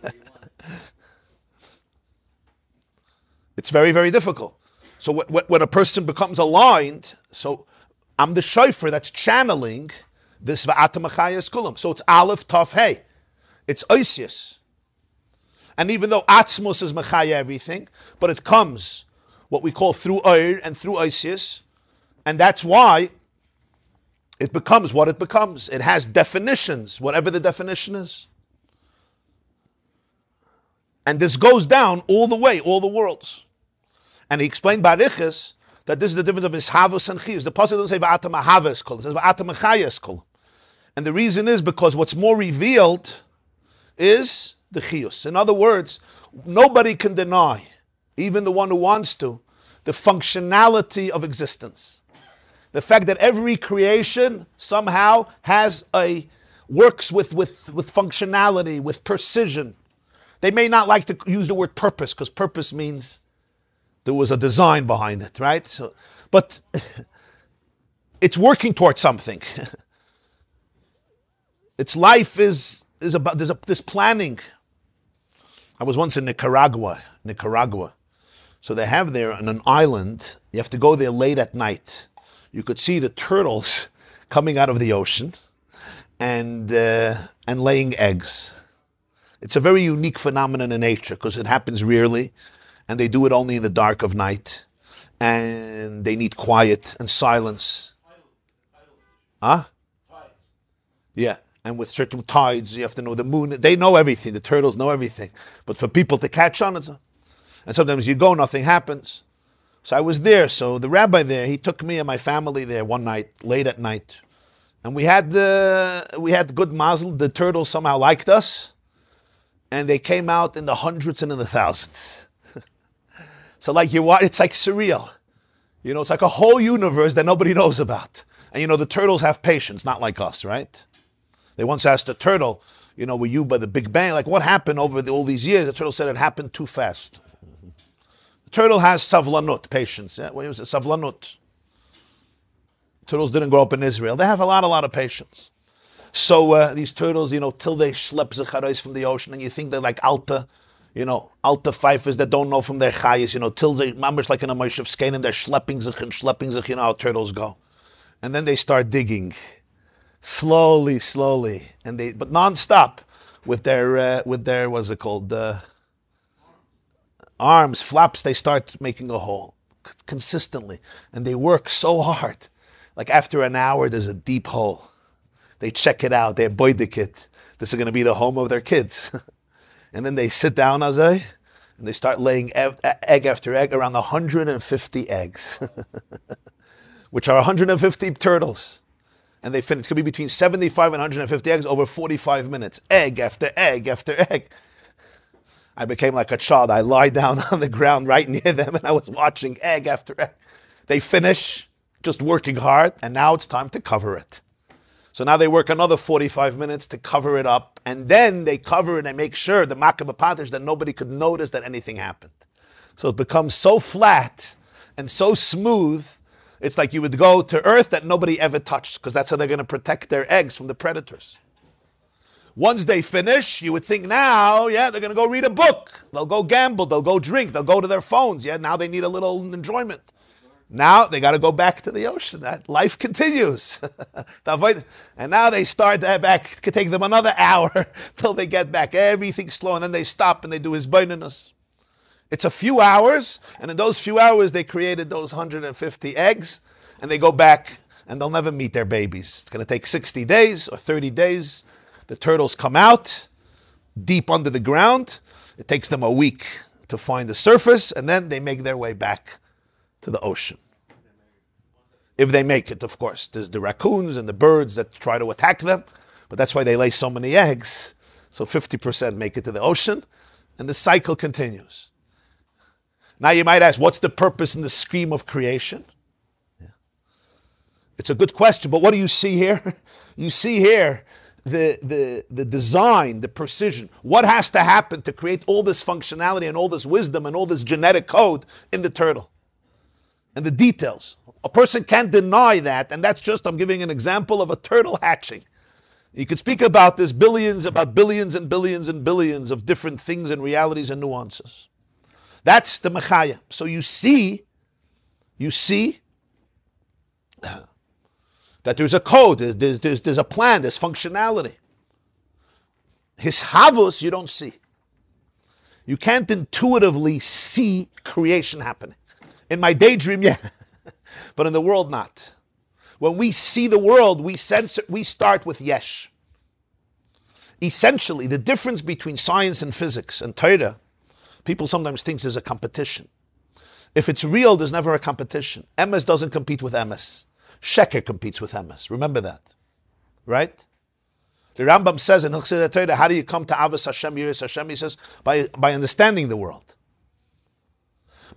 It's very, very difficult. So when a person becomes aligned, so I'm the shofar that's channeling this va'ata mechayes kulam. So it's aleph, taf, hey. It's oisius. And even though atzmos is mechaya everything, but it comes what we call through oir and through oisius, and that's why it becomes what it becomes. It has definitions, whatever the definition is. And this goes down all the way, all the worlds. And he explained Barichas that this is the difference of Ishavos and Chiyus. The Pasuk doesn't say V'atam Ahaves Kol, it says V'atam Achayes Kol. And the reason is because what's more revealed is the Chiyus. In other words, nobody can deny, even the one who wants to, the functionality of existence. The fact that every creation somehow works with functionality, with precision. They may not like to use the word purpose, because purpose means there was a design behind it, right? So, but it's working towards something. Its life is about, there's planning. I was once in Nicaragua. So they have there on an island, you have to go there late at night. You could see the turtles coming out of the ocean and laying eggs. It's a very unique phenomenon in nature because it happens rarely, and they do it only in the dark of night, and they need quiet and silence. Huh? Yeah, and with certain tides, you have to know the moon. They know everything. The turtles know everything. But for people to catch on, and sometimes you go, nothing happens. So I was there. So the rabbi there, he took me and my family there one night, late at night, and we had good mazel. The turtles somehow liked us, and they came out in the hundreds and in the thousands. So it's like surreal. It's like a whole universe that nobody knows about. And the turtles have patience, not like us, right? They once asked a turtle, were you by the Big Bang? Like, what happened over all these years? The turtle said it happened too fast. The turtle has savlanut, patience. Yeah? What was it? Savlanut. Turtles didn't grow up in Israel. They have a lot of patience. So these turtles, till they schlep zecharais from the ocean, and you think they're like alta pfeifers that don't know from their chayes, till they, Mamer's like in a Moshe of Skein, and they're schlepping zich, how turtles go. And then they start digging. Slowly, but non-stop with their what's it called, arms, flaps. They start making a hole consistently, and they work so hard. Like after an hour, there's a deep hole. They check it out. They boidik it. This is going to be the home of their kids. And then they sit down, Azai, and they start laying egg after egg, around 150 eggs, which are 150 turtles. And they finish. It could be between 75 and 150 eggs over 45 minutes. Egg after egg after egg. I became like a child. I lie down on the ground right near them, and I was watching egg after egg. They finish, just working hard, and now it's time to cover it. So now they work another 45 minutes to cover it up, and then they cover it and make sure, the makab patish, that nobody could notice that anything happened. So it becomes so flat and so smooth. It's like you would go to earth that nobody ever touched, because that's how they're going to protect their eggs from the predators. Once they finish, you would think now, they're going to go read a book. They'll go gamble. They'll go drink. They'll go to their phones. Now they need a little enjoyment. Now they got to go back to the ocean. That life continues. And now they start back. It could take them another hour till they get back. Everything's slow. And then they stop and they do his beinunus. It's a few hours, and in those few hours, they created those 150 eggs, and they go back, and they'll never meet their babies. It's going to take 60 days or 30 days. The turtles come out deep under the ground. It takes them a week to find the surface, and then they make their way back to the ocean. If they make it, of course. There's the raccoons and the birds that try to attack them, but that's why they lay so many eggs. So 50% make it to the ocean, and the cycle continues. Now you might ask, what's the purpose in the scheme of creation? It's a good question, but what do you see here? You see here the design, the precision. What has to happen to create all this functionality and all this wisdom and all this genetic code in the turtle? And the details. A person can't deny that, and that's just, I'm giving an example of a turtle hatching. You could speak about this billions and billions and billions of different things and realities and nuances. That's the Mechaya. So you see that there's a code, there's a plan, there's functionality. His havos you don't see. You can't intuitively see creation happening. In my daydream, yeah, but in the world, not. When we see the world, we sense it, we start with yesh. Essentially, the difference between science and physics and Torah People sometimes think there's a competition. If it's real, there's never a competition. Emes doesn't compete with Emes. Sheker competes with Emes. Remember that. Right? The Rambam says in Chassidut Torah, how do you come to Avos Hashem, Yiras Hashem? He says, by understanding the world.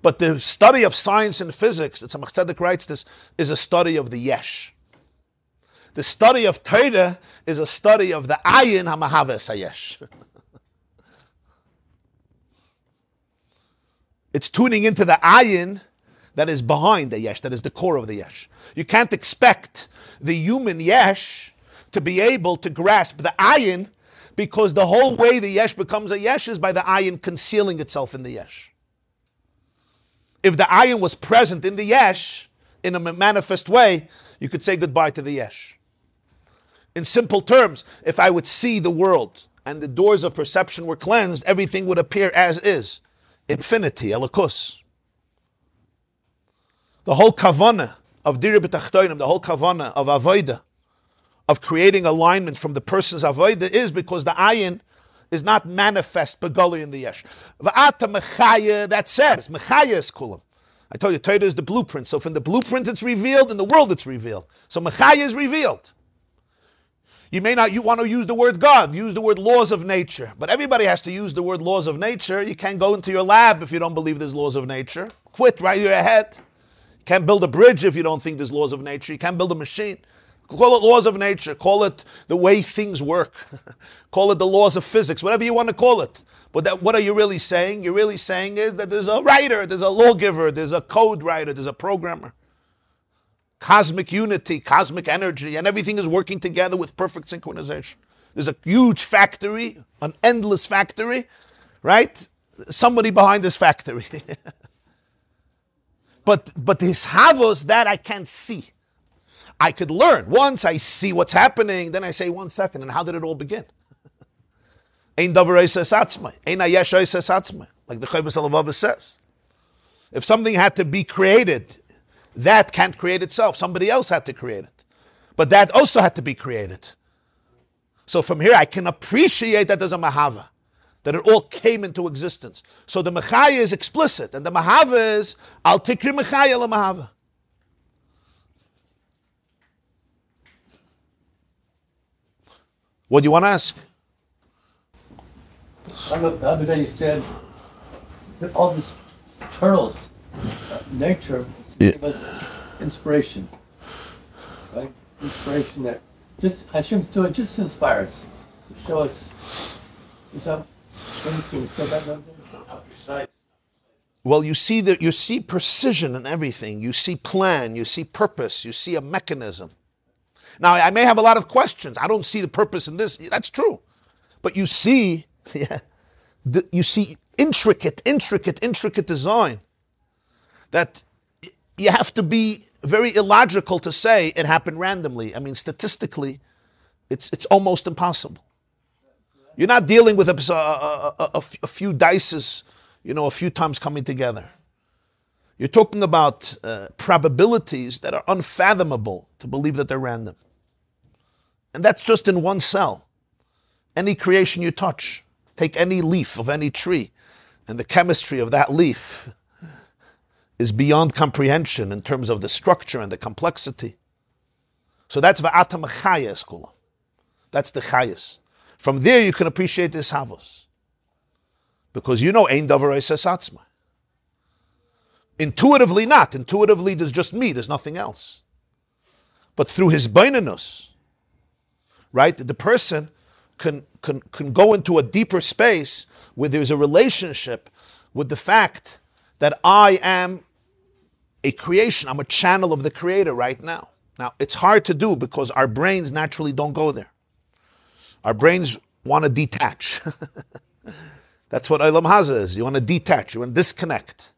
But the study of science and physics, the Tzemach Tzedek writes this, is a study of the Yesh. The study of Torah is a study of the Ayin HaMahaves HaYesh. It's tuning into the Ayin that is behind the Yesh, that is the core of the Yesh. You can't expect the human Yesh to be able to grasp the Ayin, because the whole way the Yesh becomes a Yesh is by the Ayin concealing itself in the Yesh. If the Ayin was present in the Yesh, in a manifest way, you could say goodbye to the Yesh. In simple terms, if I would see the world and the doors of perception were cleansed, everything would appear as is. Infinity, Elokus. The whole kavanah of Dira B'Tachtonim, the whole kavanah of Avodah, of creating alignment from the person's Avodah, is because the Ayin is not manifest begoli in the Yesh. V'ata mechaya, that says, mechaya is kulam. I told you, Torah is the blueprint. So from the blueprint it's revealed, in the world it's revealed. So mechaya is revealed. You want to use the word God, use the word laws of nature. But everybody has to use the word laws of nature. You can't go into your lab if you don't believe there's laws of nature. Quit right your head. You can't build a bridge if you don't think there's laws of nature. You can't build a machine. Call it laws of nature. Call it the way things work. Call it the laws of physics, whatever you want to call it. But what are you really saying? You're really saying is that there's a writer, there's a lawgiver, there's a code writer, there's a programmer. Cosmic unity, cosmic energy, and everything is working together with perfect synchronization. There's a huge factory, an endless factory, right? Somebody behind this factory. But this havos, that I can't see. I could learn. Once I see what's happening, then I say, 1 second, and how did it all begin? Ein davar oises atzmai. Ein hayesh oises atzmai. Like the Chovos HaLevavos says. If something had to be created, that can't create itself. Somebody else had to create it. But that also had to be created. So from here I can appreciate that there's a mahava, that it all came into existence. So the mechaya is explicit, and the mahava is al tikri mechaya la mahava. What do you want to ask? The other day you said that all this turtles, nature, give us inspiration. Right? Inspiration that just Hashem to it just inspires to show us. Is that what you said that? Not precise. Well, you see precision in everything. You see plan. You see purpose. You see a mechanism. Now, I may have a lot of questions. I don't see the purpose in this. That's true, but you see, you see intricate design that. You have to be very illogical to say it happened randomly. I mean, statistically, it's almost impossible. You're not dealing with a few dices, a few times coming together. You're talking about probabilities that are unfathomable to believe that they're random. And that's just in one cell. Any creation you touch, take any leaf of any tree, and the chemistry of that leaf is beyond comprehension in terms of the structure and the complexity. So that's va'ata mechayes kula. That's the chayes. From there you can appreciate this havos. Because ein davar oises atzmai. Intuitively not. Intuitively there's just me, there's nothing else. But through his beinanus, right, the person can go into a deeper space where there's a relationship with the fact that I am a creation. I'm a channel of the Creator right now. Now, it's hard to do because our brains naturally don't go there. Our brains want to detach. That's what Olam Haza is. You want to detach. You want to disconnect.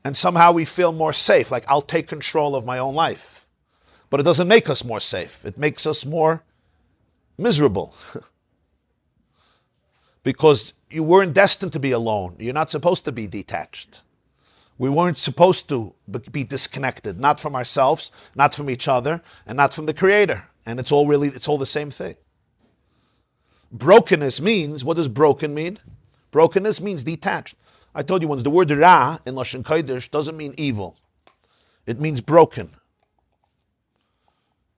And somehow we feel more safe, like I'll take control of my own life. But it doesn't make us more safe. It makes us more miserable. Because you weren't destined to be alone. You're not supposed to be detached. We weren't supposed to be disconnected, not from ourselves, not from each other, and not from the Creator. And it's all the same thing. Brokenness means, what does broken mean? Brokenness means detached. I told you once, the word ra in Lashon Kodesh doesn't mean evil. It means broken.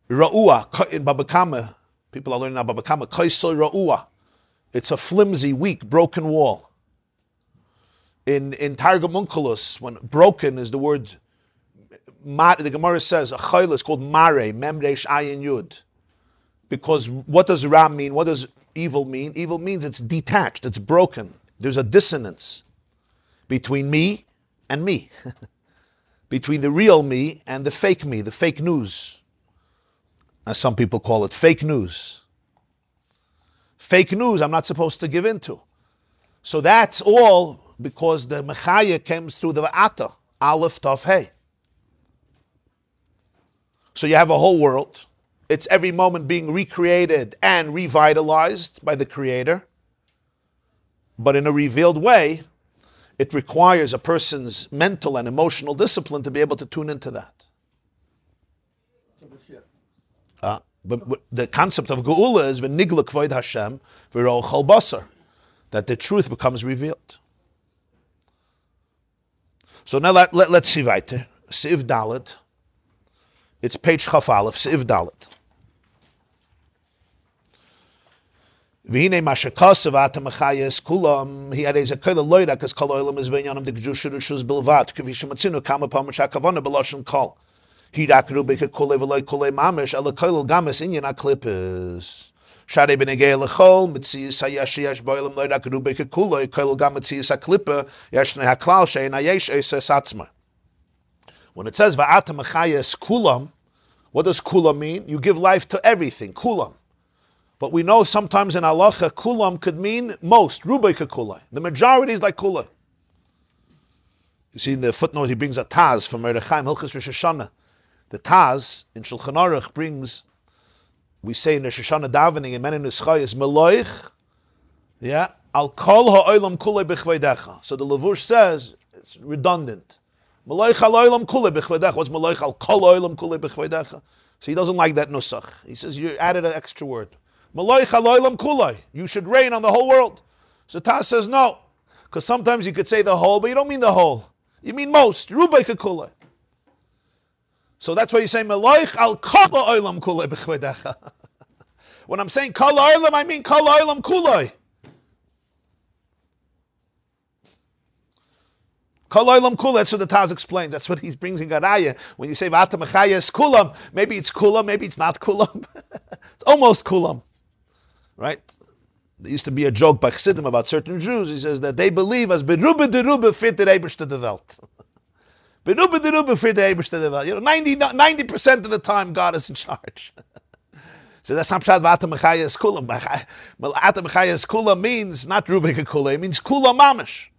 Ra'ua, in Baba Kama, people are learning now Baba Kama, Kaisoy Ra'ua. It's a flimsy, weak, broken wall. In Targum Onkelos, when broken is the word, the Gemara says, a chayla is called mare, memresh ayin yud. Because what does ra mean? What does evil mean? Evil means it's detached, it's broken. There's a dissonance between me and me. Between the real me and the fake me, the fake news. As some people call it, fake news. Fake news I'm not supposed to give into. So that's all because the Mechaya comes through the Va'ata, Aleph, Tav, Hey. So you have a whole world. It's every moment being recreated and revitalized by the Creator. But in a revealed way, it requires a person's mental and emotional discipline to be able to tune into that. But the concept of Geula is v'nigla kvoid Hashem v'ro chol basar, that the truth becomes revealed. So now let's see weiter. Siv Dalet. It's page Chaf Aleph, Siv Dalet. V'hinei mashakasav atam achayes kulam. He had a kol loyda because kol oilam is v'yanam dekjushu rishus bilvat. K'vi shematzinu kama pam shakavana b'lashon kol. He dakru beke kole v'loy kole mamish ala kol games inyan aklipes. Shari b'negei lechol mitziyis hayesh yesh boilam loy dakru beke kole kol gam mitziyis aklipa yeshne haklal shein hayesh eses atzma. When it says va'atam achayes kulam, what does kulam mean? You give life to everything, kulam. But we know sometimes in halacha, kulam could mean most, rubai kulai. The majority is like kulai. You see in the footnote, he brings a Taz from Erechaim, Hilchis Rosh Hashanah. The Taz in Shulchan Aruch brings, we say in Rosh Hashanah davening, in Menen Nischayis, Meloich, al kol ha'olam kulai b'chveidecha. So the Levush says, it's redundant. Meloich al olam kulai b'chveidecha. What's Meloich al kol ha'olam kulai b'chveidecha? So he doesn't like that nusach. He says, you added an extra word. Meloich al olam kulai. You should reign on the whole world. So Taz says, no. Because sometimes you could say the whole, but you don't mean the whole. You mean most. Rubai kulai. So that's why you say, Meloich al kol ha'olam kulai b'chveidecha. When I'm saying kol ha'olam, I mean kol ha'olam kulai. Kol ha'olam kulai, that's what the Taz explains. That's what he brings in Garaya. When you say, V'ata mechayes kulam, maybe it's kulam, maybe it's not kulam. It's almost kulam. Right? There used to be a joke by Chassidim about certain Jews. He says that they believe as berube derube fit der Eberste der Welt. Berube derube fit der Eberste der Welt. You know, 90% of the time God is in charge. So that's not pshat v'ata mechayes kulam. V'ata mechayes kulam means not rubik kula. It means kula mamish.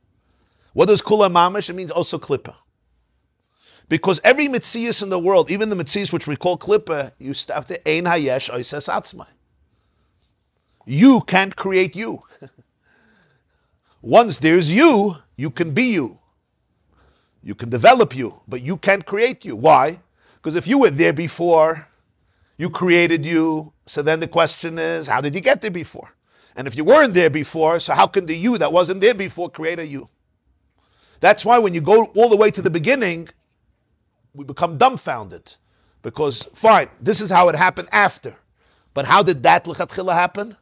What does kula mamish? It means also klippa. Because every mitzias in the world, even the mitzias which we call klippa, you have to ein hayesh oises atzmai. You can't create you. Once there's you, you can be you. You can develop you, but you can't create you. Why? Because if you were there before, you created you, so then the question is, how did you get there before? And if you weren't there before, so how can the you that wasn't there before create a you? That's why when you go all the way to the beginning, we become dumbfounded. Because, fine, this is how it happened after. But how did that l'chatchila happen?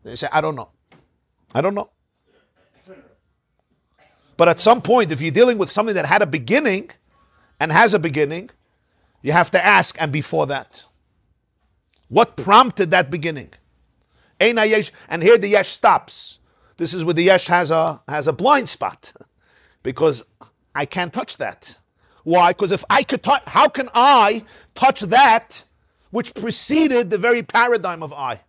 They say, I don't know. I don't know. But at some point, if you're dealing with something that had a beginning and has a beginning, you have to ask, and before that, what prompted that beginning? Ein hayesh, and here the yesh stops. This is where the yesh has a blind spot. Because I can't touch that. Why? Because if I could touch, how can I touch that which preceded the very paradigm of I?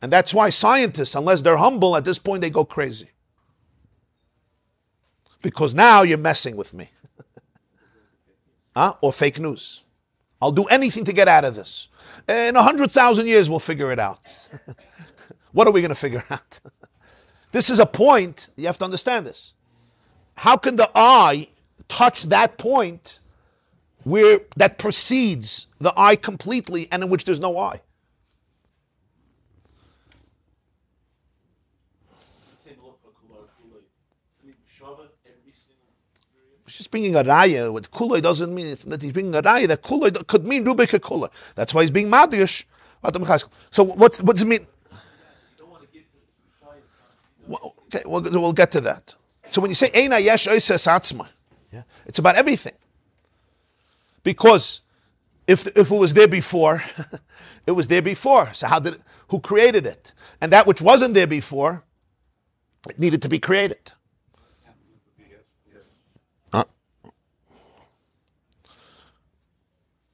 And that's why scientists, unless they're humble, at this point they go crazy. Because now you're messing with me. Or fake news. I'll do anything to get out of this. In 100,000 years we'll figure it out. What are we going to figure out? This is a point, you have to understand this. How can the I touch that point where that precedes the I completely and in which there's no I? He's just bringing a raya. What kulay doesn't mean that he's bringing a raya. That kulay could mean rubik kulay. That's why he's being madrish. So what does it mean? Okay, we'll get to that. So when you say Eina Yesh Oises Atzma, it's about everything. Because if it was there before, it was there before. So who created it? And that which wasn't there before, it needed to be created.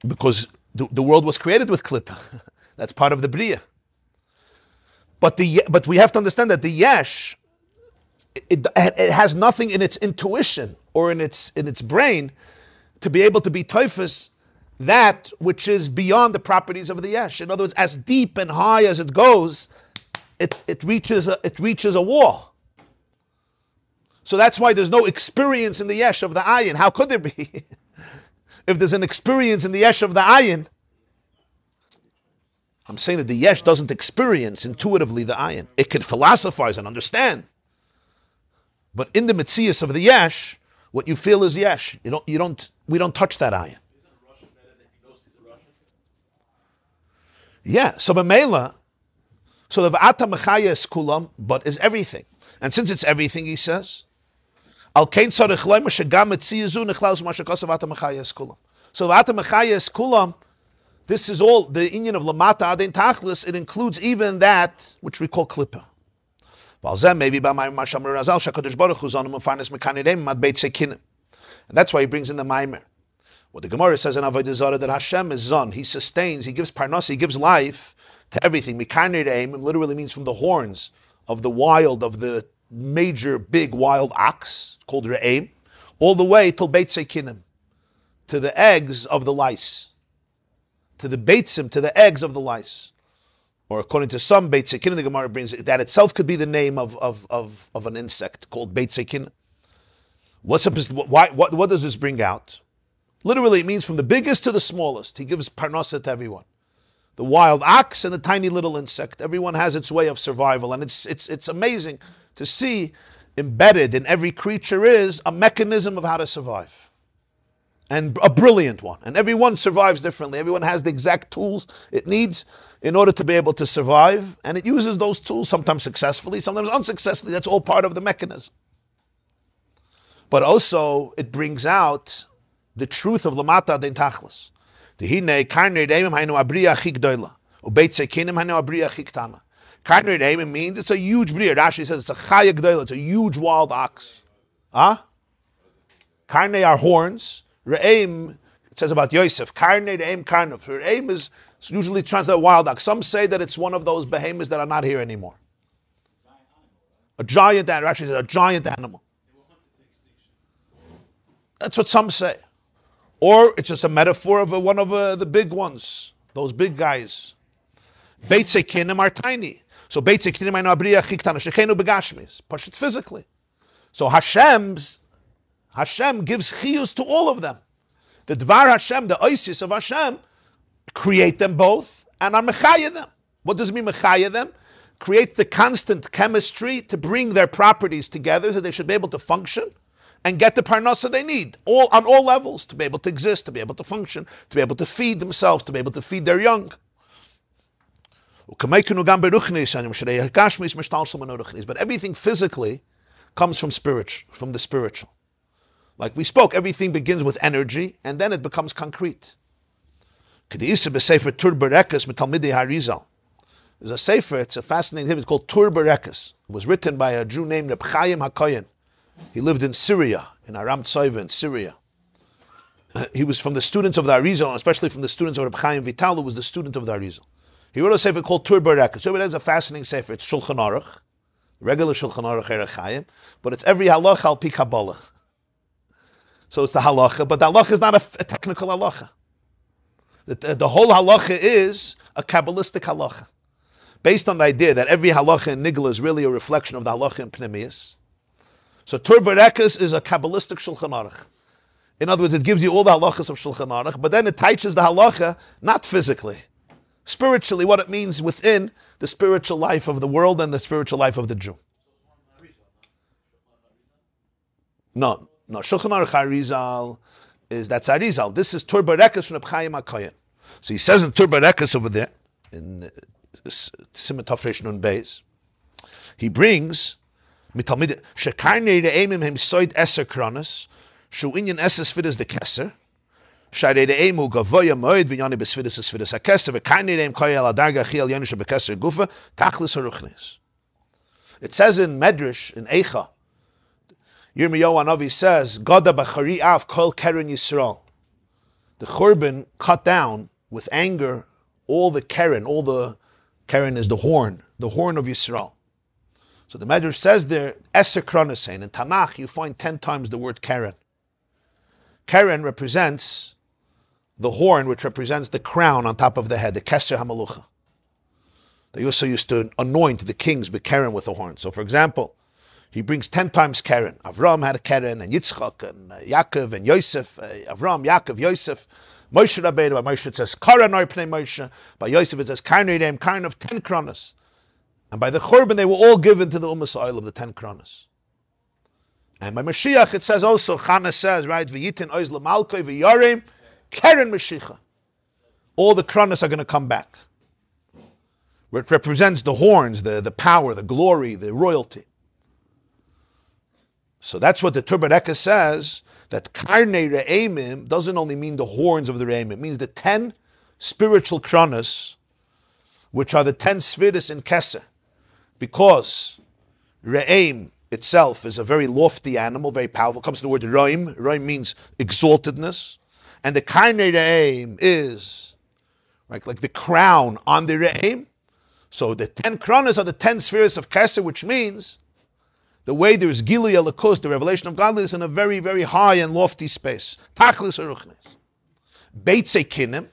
Because the world was created with klippa. That's part of the bria. But we have to understand that the yesh, it has nothing in its intuition or in its brain to be able to be typhus that which is beyond the properties of the yesh. In other words, as deep and high as it goes, it reaches a wall. So that's why there's no experience in the yesh of the ayin. How could there be? If there's an experience in the yesh of the ayin, I'm saying that the yesh doesn't experience intuitively the ayin. It can philosophize and understand. But in the mitzias of the yesh, what you feel is yesh. We don't touch that ayin. Yeah, so b'meila, so the v'ata mechaya is kulam, but is everything. And since it's everything, he says, al kein tzarich loy mashagam mitziyazu nechlaus mashakos v'ata mechaya is kulam. So v'ata mechaya is kulam. This is all the inyan of lamata adein tachlis. It includes even that which we call klippa. And that's why he brings in the Mamer. What the Gemara says in Avodah Zarah, that Hashem is zon. He sustains, he gives parnas, he gives life to everything. Mikarnereim literally means from the horns of the major big wild ox, called re'im, all the way till Beit Sekinim, to the eggs of the lice. To the beitzim, to the eggs of the lice. Or according to some Beit Sekin, the Gemara brings it, that itself could be the name of an insect called Beit Sekin. What does this bring out? Literally, it means from the biggest to the smallest. He gives parnasa to everyone. The wild ox and the tiny little insect. Everyone has its way of survival, and it's amazing to see embedded in every creature is a mechanism of how to survive. And a brilliant one. And everyone survives differently. Everyone has the exact tools it needs in order to be able to survive. And it uses those tools, sometimes successfully, sometimes unsuccessfully. That's all part of the mechanism. But also, it brings out the truth of Lamata den Tachlis. Karnei Reim means it's a huge bria. Rashi says it's a chaya gdoila. It's a huge wild ox. Karnei are horns. Re'im, it says about Yosef, Karnei Re'im Karnov. Re'im is usually translated wild ox. Some say that it's one of those behemoths that are not here anymore. A giant animal. Actually, says a giant animal. That's what some say. Or it's just a metaphor of one of the big ones, those big guys. Beit Sekinim are tiny. So Beit Sekinim ainu abriya chiktana shekenu begashmis. Pashut physically. So Hashem gives chiyus to all of them. The Dvar Hashem, the Oisis of Hashem, create them both and are mechaya them. What does it mean mechaya them? Create the constant chemistry to bring their properties together so they should be able to function and get the parnasa they need, on all levels, to be able to exist, to be able to function, to be able to feed themselves, to be able to feed their young. But everything physically comes from the spiritual. Like we spoke, everything begins with energy, and then it becomes concrete. There's a sefer, it's a fascinating thing, it's called Tur Berekas. It was written by a Jew named Reb Chaim HaKoyen. He lived in Syria, in Aram Tzaiva in Syria. He was from the students of the Arizal, especially from the students of Reb Chaim Vital, who was the student of the Arizal. He wrote a sefer called Tur Berekas. So it has a fascinating sefer. It's Shulchan Aruch, regular Shulchan Aruch Erech Chaim, but it's every halacha al pi Kabbalah. So it's the halacha, but the halacha is not a technical halacha. The whole halacha is a Kabbalistic halacha, based on the idea that every halacha in Nigla is really a reflection of the halacha in Pneumius. So Tur Berekas is a Kabbalistic Shulchan Aruch. In other words, it gives you all the halachas of Shulchan Aruch, but then it teaches the halacha not physically, spiritually, what it means within the spiritual life of the world and the spiritual life of the Jew. No. Shulchan Aruch Arizal that's Arizal. This is Tur Barekas from Reb Chaim HaKoyen. So he says in Tur Barekas over there, in Siman Tov Reish Nun Beis, he brings Mitalmid Shekarnei Re'emim Hem Soid Eser Kronos Shu Inyan Eses Fidas de Keser Sharei Re'emu Gavoya Moed V'Yani Besfidas Esfidas HaKeser V'Karnei Re'em Koyel Adarga Chiel Yonisha Bekeser Gufa Tachlis HaRuchnis. It says in Medrash, in Eicha, Yirmiyahu Hanavi says, Goda B'Chari Av Kol Keren Yisrael. The Churban cut down with anger all the Keren is the horn of Yisrael. So the Medrash says there, Eser Kronosein. In Tanakh, you find 10 times the word Keren. Keren represents the horn, which represents the crown on top of the head, the Keser HaMalucha. They also used to anoint the kings with Keren with the horn. So for example, he brings 10 times Keren. Avram had a Keren, and Yitzchak, and Yaakov, and Yosef. Avram, Yaakov, Yosef. Moshe Rabbeinu, by Moshe it says Karen Arpnei Moshe. By Yosef it says Karnei Re'em, Karen of 10 kronos. And by the Churban they were all given to the Ummah Oil of the 10 kronos. And by Mashiach it says also, Chana says, right, V'yitin oiz l'malkoi v'yorem, Keren Mashiach. All the kronos are going to come back. Where it represents the horns, the power, the glory, the royalty. So that's what the Tur Barekas says, that Karnei Re'emim doesn't only mean the horns of the Re'emim, it means the 10 spiritual kronos, which are the 10 sfiris in Keser. Because Re'em itself is a very lofty animal, very powerful. It comes from the word Roim. Roim means exaltedness. And the Karnei Re'em is like the crown on the Re'em. So the 10 kronos are the 10 spheres of Keser, which means the way there is Gilui Elokus, the revelation of godliness, in a very, very high and lofty space. Tachlis HaRuchnis. Beitzei Kinim.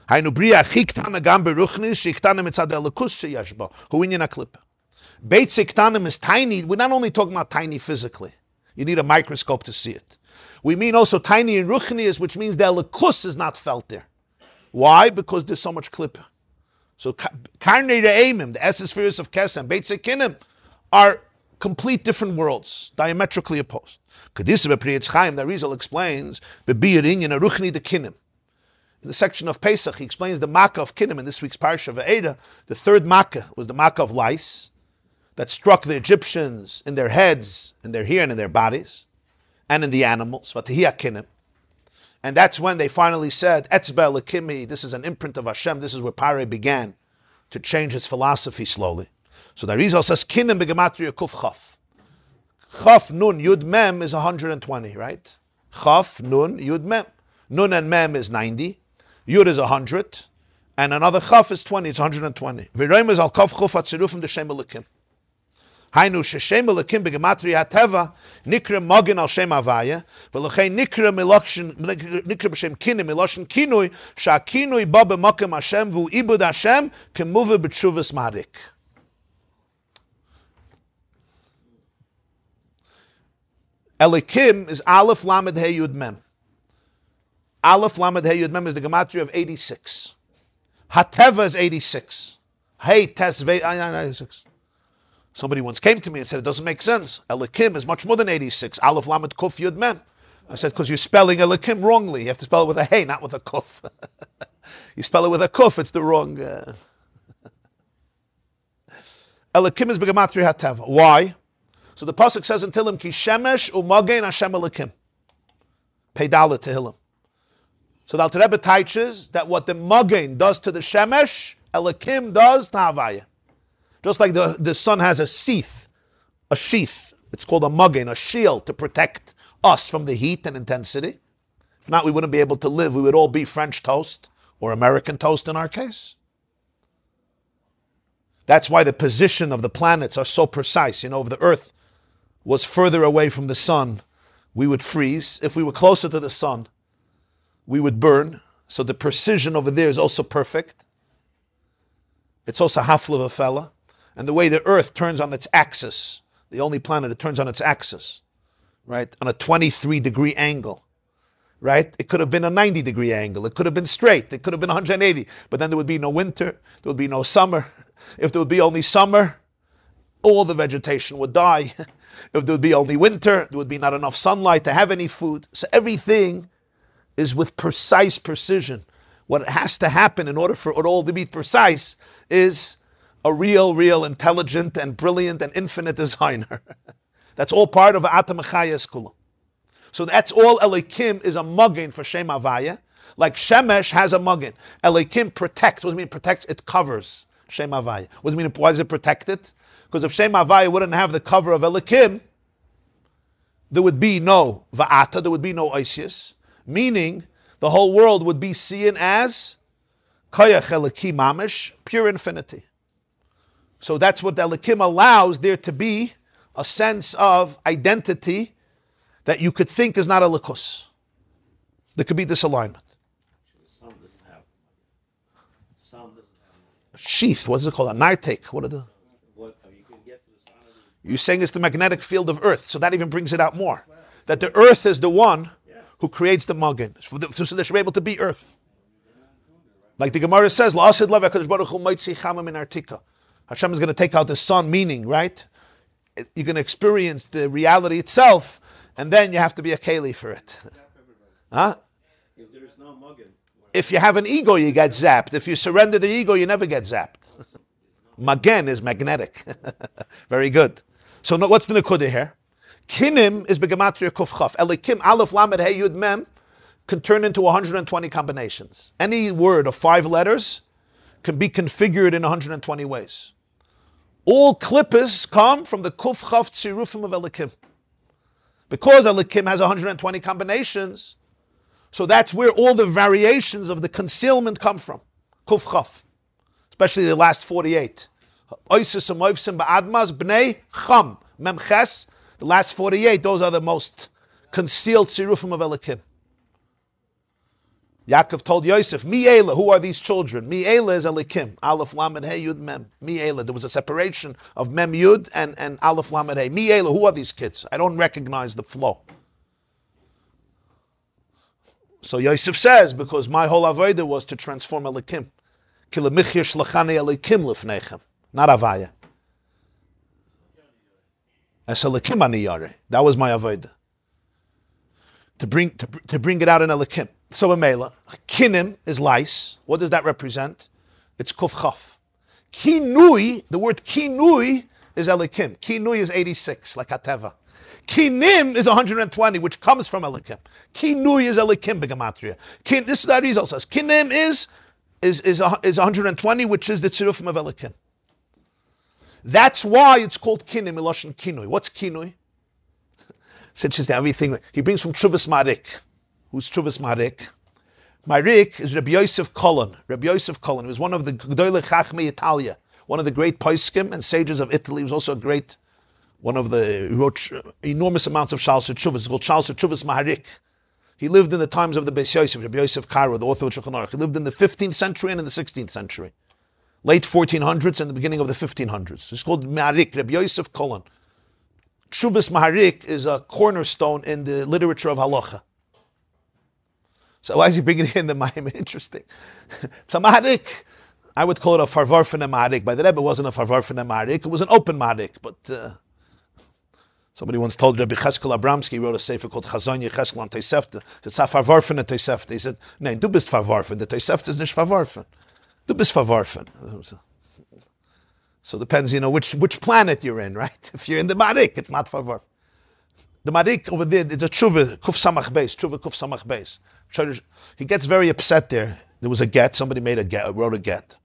Hainu Bria Chiktana Gam Beruchnis, Chiktana Mitzad Elokus Sheyashba. Hu Inyan HaKlippa. Beitzei Ktanim is tiny. We're not only talking about tiny physically. You need a microscope to see it. We mean also tiny in Ruchnias, which means the Elokus is not felt there. Why? Because there's so much Klippa. So Karnei Re'emim, the essence spheres of Keser, and Beitzei Kinim are complete different worlds, diametrically opposed. Kedisa bePriyetz Chaim, the Arizal explains, beBi'erin in a Ruchni de Kinim. In the section of Pesach, he explains the Makkah of Kinim in this week's Parsha Ve'eda. The third Makkah was the Makkah of lice that struck the Egyptians in their heads, in their hair, and in their bodies, and in the animals. Vatihiyah Kinim. And that's when they finally said, Etzba Lekimi, this is an imprint of Hashem. This is where Pare began to change his philosophy slowly. So the Arizal says, Kinim begematria kuf chaf. Chaf nun yud mem is 120, right? Chaf nun yud mem. Nun and mem is 90. Yud is 100. And another chaf is 20, it's 120. V'roim is al kaf chuf atzirufim de shem elikim. Hainu sheshem elikim begematria hateva nikra mogin al shem avaya v'lechei nikra b'shem kinim miloshin kinui sha'kinui ba b'mokem Hashem v'u ibud Hashem kemuve b'tshuvas marik. Elikim is Aleph Lamed Hey Yud Mem. Aleph Lamed Hey Yud Mem is the gematria of 86. Hateva is 86. Hey Tes Ve 86. Somebody once came to me and said, it doesn't make sense. Elikim is much more than 86. Aleph Lamed Kuf Yud Mem. I said, because you're spelling Elikim wrongly. You have to spell it with a Hey, not with a Kuf. You spell it with a Kuf, it's the wrong... Elikim is Begematria Hateva. Why? So the pasuk says in Tehillim, Ki Shemesh u'Magein Hashem Elikim. Peidala Tehillim. So the Alter Rebbe teaches that what the Magein does to the Shemesh, Elikim does to Havaya. Just like the sun has a sheath. It's called a Magein, a shield to protect us from the heat and intensity. If not, we wouldn't be able to live. We would all be French toast or American toast in our case. That's why the position of the planets are so precise. You know, if the Earth was further away from the sun, we would freeze. If we were closer to the sun, we would burn. So the precision over there is also perfect. It's also hafla v'fela. And the way the Earth turns on its axis, the only planet that turns on its axis, right, on a 23-degree angle, right? It could have been a 90-degree angle. It could have been straight. It could have been 180. But then there would be no winter. There would be no summer. If there would be only summer, all the vegetation would die. If there would be only winter, there would be not enough sunlight to have any food. So everything is with precise precision. What has to happen in order for it all to be precise is a real intelligent and brilliant and infinite designer. That's all part of Atam Chayes Kula. So that's all Elikim is a muggin for Shem Havaya. Like Shemesh has a muggin. Elikim protects. What does it mean protects? It covers Shem Havaya. What does it mean? Why does it protect it? Because if Shem Havaya wouldn't have the cover of Elikim, there would be no Va'ata, there would be no Isis, meaning the whole world would be seen as Koyach Elikim Mamish, pure infinity. So that's what Elikim allows there to be a sense of identity that you could think is not a likus. There could be disalignment. Sound doesn't have. Sound doesn't have. Sheath, what is it called? A nartek. What are the? What you can get to the sound of You're saying it's the magnetic field of Earth, so that even brings it out more. That the Earth is the one who creates the muggin. So they should be able to be Earth. Like the Gemara says, "La'asid lav HaKadosh Baruch Hu moitzi chama min artika." Hashem is going to take out the sun, meaning, right? You're going to experience the reality itself, and then you have to be a keli for it. Huh? If there is no muggin. If you have an ego, you get zapped. If you surrender the ego, you never get zapped. Magen is magnetic. Very good. So what's the nekuda here? Kinim is begematria kuf chaf. Elikim aleph lamed hey yud mem can turn into 120 combinations. Any word of 5 letters can be configured in 120 ways. All klippas come from the kuf chaf tzirufim of Elikim. Because Elikim has 120 combinations, so that's where all the variations of the concealment come from. Kuf chaf. Especially the last 48. Oisis and Moivsim ba'admas b'nei cham. Memches, the last 48, those are the most concealed tzirufim of Elikim. Yaakov told Yosef, Mi Eila, who are these children? Mi Eila is Elikim. Aleph Lamed Hey Yud Mem. Mi Eila. There was a separation of Mem Yud and Aleph Lamed Hey. Mi Eila, who are these kids? I don't recognize the flow. So Yosef says, because my whole avodah was to transform Elikim. Kilamichir shlachani Elikim lifnechem. Not Avaya. As Elikim aniyare. That was my avodah. To bring it out in Elikim. So Amela, kinim is lice. What does that represent? It's kuf chaf. Kinui, the word kinui is Elikim. Kinui is 86, like Ateva. Kinim is 120, which comes from Elikim. Kinui is Elikim begematria. This is that Rizal says. Kinim is 120, which is the tzirufim of Elikim. That's why it's called kinim, Miloshin kinui. What's kinui? Such as everything. He brings from Truvas Marik. Who's Truvas Marik? Marik is Rabbi Yosef Kolon. Rabbi Yosef Kolon was one of the Gdolei Chachmei Italia, one of the great poskim and sages of Italy. He was also a great, one of the, who wrote enormous amounts of Shal Shuvas. It's called Shal Shuvas Marik. He lived in the times of the Beis Yosef, Rabbi Yosef Karo, the author of Shulchan Aruch. He lived in the 15th century and in the 16th century. Late 1400s and the beginning of the 1500s. It's called Marik, Rabbi Yosef Kolon. Shuvas Maharik is a cornerstone in the literature of halacha. So why is he bringing in the Maim? Interesting. So Maharik, I would call it a farvarfene Maharik. By the Rebbe, it wasn't a farvarfene Maharik. It was an open Maharik. But somebody once told Rabbi Cheskel Abramsky, he wrote a sefer called Chazon Yecheskel on Tosefta. It's a farvarfene Tosefta. He said, "Nein, du bist farvarfen. The Tosefta is nicht farvarfen. Du bist farvarfen." So it depends, which planet you're in, right? If you're in the Marik, it's not farvarfen. The Marik over there, it's a tshuva, kuf samach beis, tshuva kuf samach beis. He gets very upset there. There was a get, somebody wrote a get.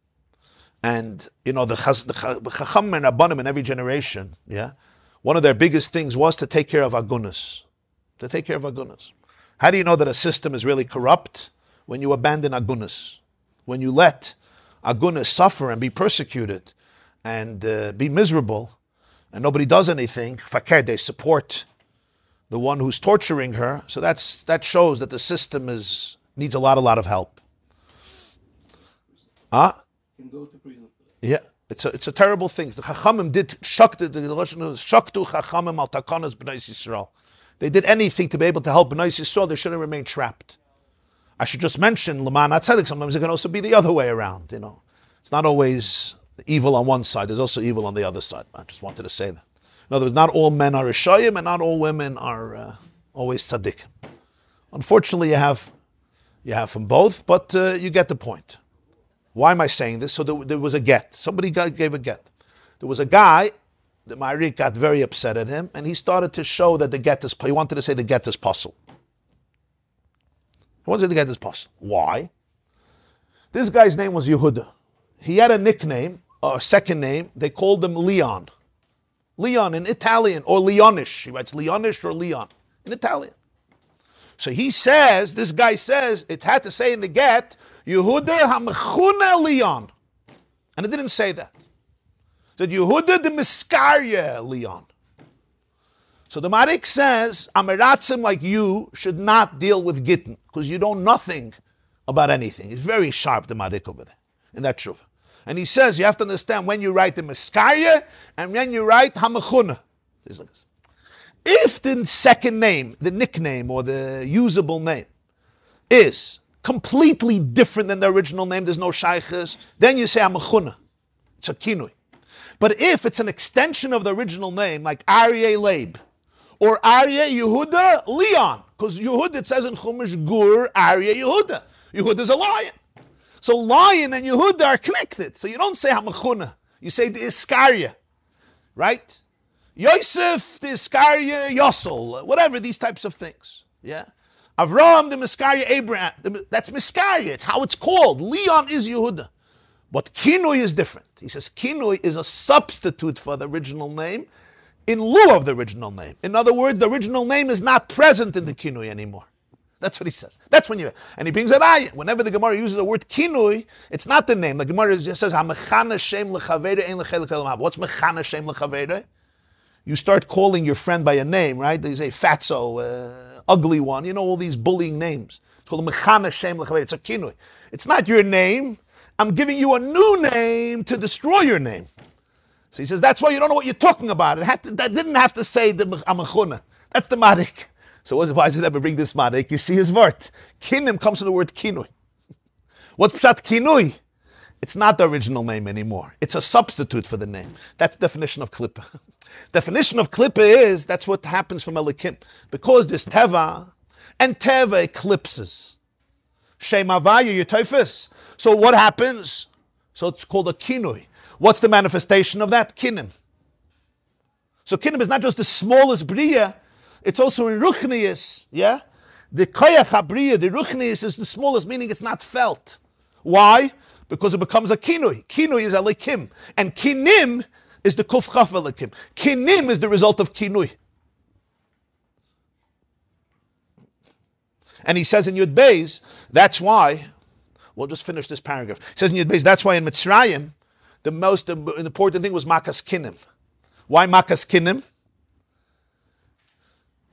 And, the Chacham and Rabbanim in every generation, one of their biggest things was to take care of agunas. To take care of agunas. How do you know that a system is really corrupt? When you abandon agunas. When you let agunas suffer and be persecuted and be miserable, and nobody does anything, fakir, they support the one who's torturing her. So that shows that the system needs a lot of help. Can go to prison for that. Yeah, it's a terrible thing. The Chachamim did shaktu Chachamim al takanas b'nai Yisrael. They did anything to be able to help b'nai Yisrael. They shouldn't remain trapped. I should just mention L'man HaTzedek. Sometimes it can also be the other way around. It's not always evil on one side. There's also evil on the other side. I just wanted to say that. In other words, not all men are Rishayim and not all women are always tzaddik. Unfortunately, you have from both, but you get the point. Why am I saying this? So there was a get. Somebody gave a get. There was a guy, the Ma'arik got very upset at him, and he started to show that the get is, he wanted to say the get is possible. He wanted to get this possible. Why? This guy's name was Yehuda. He had a nickname, or a second name, they called him Leon. Leon in Italian, or Leonish. He writes Leonish or Leon in Italian. So he says, this guy says, it had to say in the get, Yehuda HaMechuna Leon. And it didn't say that. It said Yehuda the Miskarya Leon. So the Marik says, Amiratzim like you should not deal with Gittin, because you know nothing about anything. He's very sharp, the Marik over there, in that shuvah. And he says, you have to understand when you write the Miskarya and when you write HaMechuna. If the second name, the nickname or the usable name is completely different than the original name, there's no shaykhs, then you say HaMechuna. It's a kinui. But if it's an extension of the original name, like Aryeh Leib, or Aryeh Yehuda Leon, because Yehuda, it says in Chumash Gur, Aryeh Yehuda. Yehuda is a lion. So lion and Yehuda are connected. So you don't say HaMechuna. You say the Iskarya, right? Yosef, the Iskarya, Yosel, whatever, these types of things. Yeah. Avram, the Miskarya, Abraham, that's Miskarya. It's how it's called. Leon is Yehuda. But Kinui is different. He says Kinui is a substitute for the original name in lieu of the original name. In other words, the original name is not present in the Kinui anymore. That's what he says. That's when you, and he brings an ayah. Whenever the Gemara uses the word Kinui, it's not the name. The Gemara just says, HaMechana Shem L'Chavere Ein L'Chelik Elam. What's Mechana Shem L'Chavere? You start calling your friend by a name, right? They say Fatso, ugly one. You know all these bullying names. It's called Mechana Shem L'Chavere. It's a Kinui. It's not your name. I'm giving you a new name to destroy your name. So he says, that's why you don't know what you're talking about. That didn't have to say the Amachuna. That's the Madik. So why does it ever bring this Madik? You see his word. Kinim comes from the word Kinui. What's Pshat Kinui? It's not the original name anymore. It's a substitute for the name. That's the definition of Klippa. Definition of Klippa is, that's what happens from Elikim. Because there's Teva, and Teva eclipses. Shem Havaya, your Teufus. So what happens? So it's called a Kinui. What's the manifestation of that? Kinim. So Kinim is not just the smallest Bria, it's also in Ruchnius, yeah? The Koyach HaBriya, the Ruchnius is the smallest, meaning it's not felt. Why? Because it becomes a Kinui. Kinui is Elikim. And Kinim is the Kuf Chaf Elikim. Kinim is the result of Kinui. And he says in Yud Beis, that's why, we'll just finish this paragraph. He says in Yud Beis, that's why in Mitzrayim, the most important thing was Makas Kinim. Why Makas Kinim?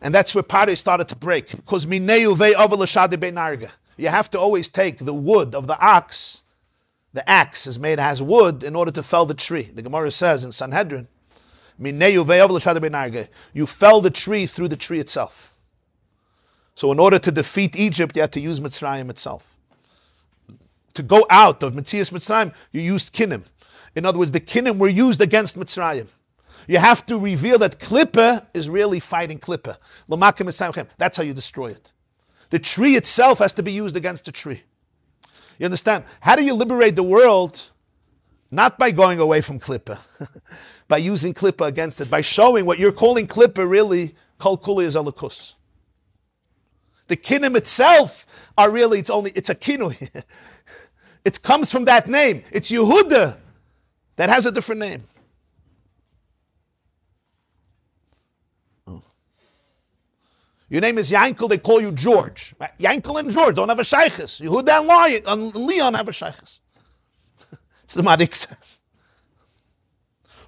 And that's where Pare started to break. Because Mineu Vei Ovel Shadi Beinarga. You have to always take the wood of the ox. The axe is made as wood in order to fell the tree. The Gemara says in Sanhedrin, Mineu Vei Ovel Shadi Beinarga. You fell the tree through the tree itself. So in order to defeat Egypt, you had to use Mitzrayim itself. To go out of Metzias Mitzrayim, you used Kinim. In other words, the Kinim were used against Mitzrayim. You have to reveal that Klippa is really fighting Klippa. That's how you destroy it. The tree itself has to be used against the tree. You understand? How do you liberate the world? Not by going away from Klippa. By using Klippa against it. By showing what you're calling Klippa really, Kol Kuli is Alakus. The Kinim itself are really, it's a Kinui. It comes from that name. It's Yehuda that has a different name. Your name is Yankel, they call you George. Yankel and George don't have a shaykhis. Yehuda and Leon have a shaykhis. It's the Madik says.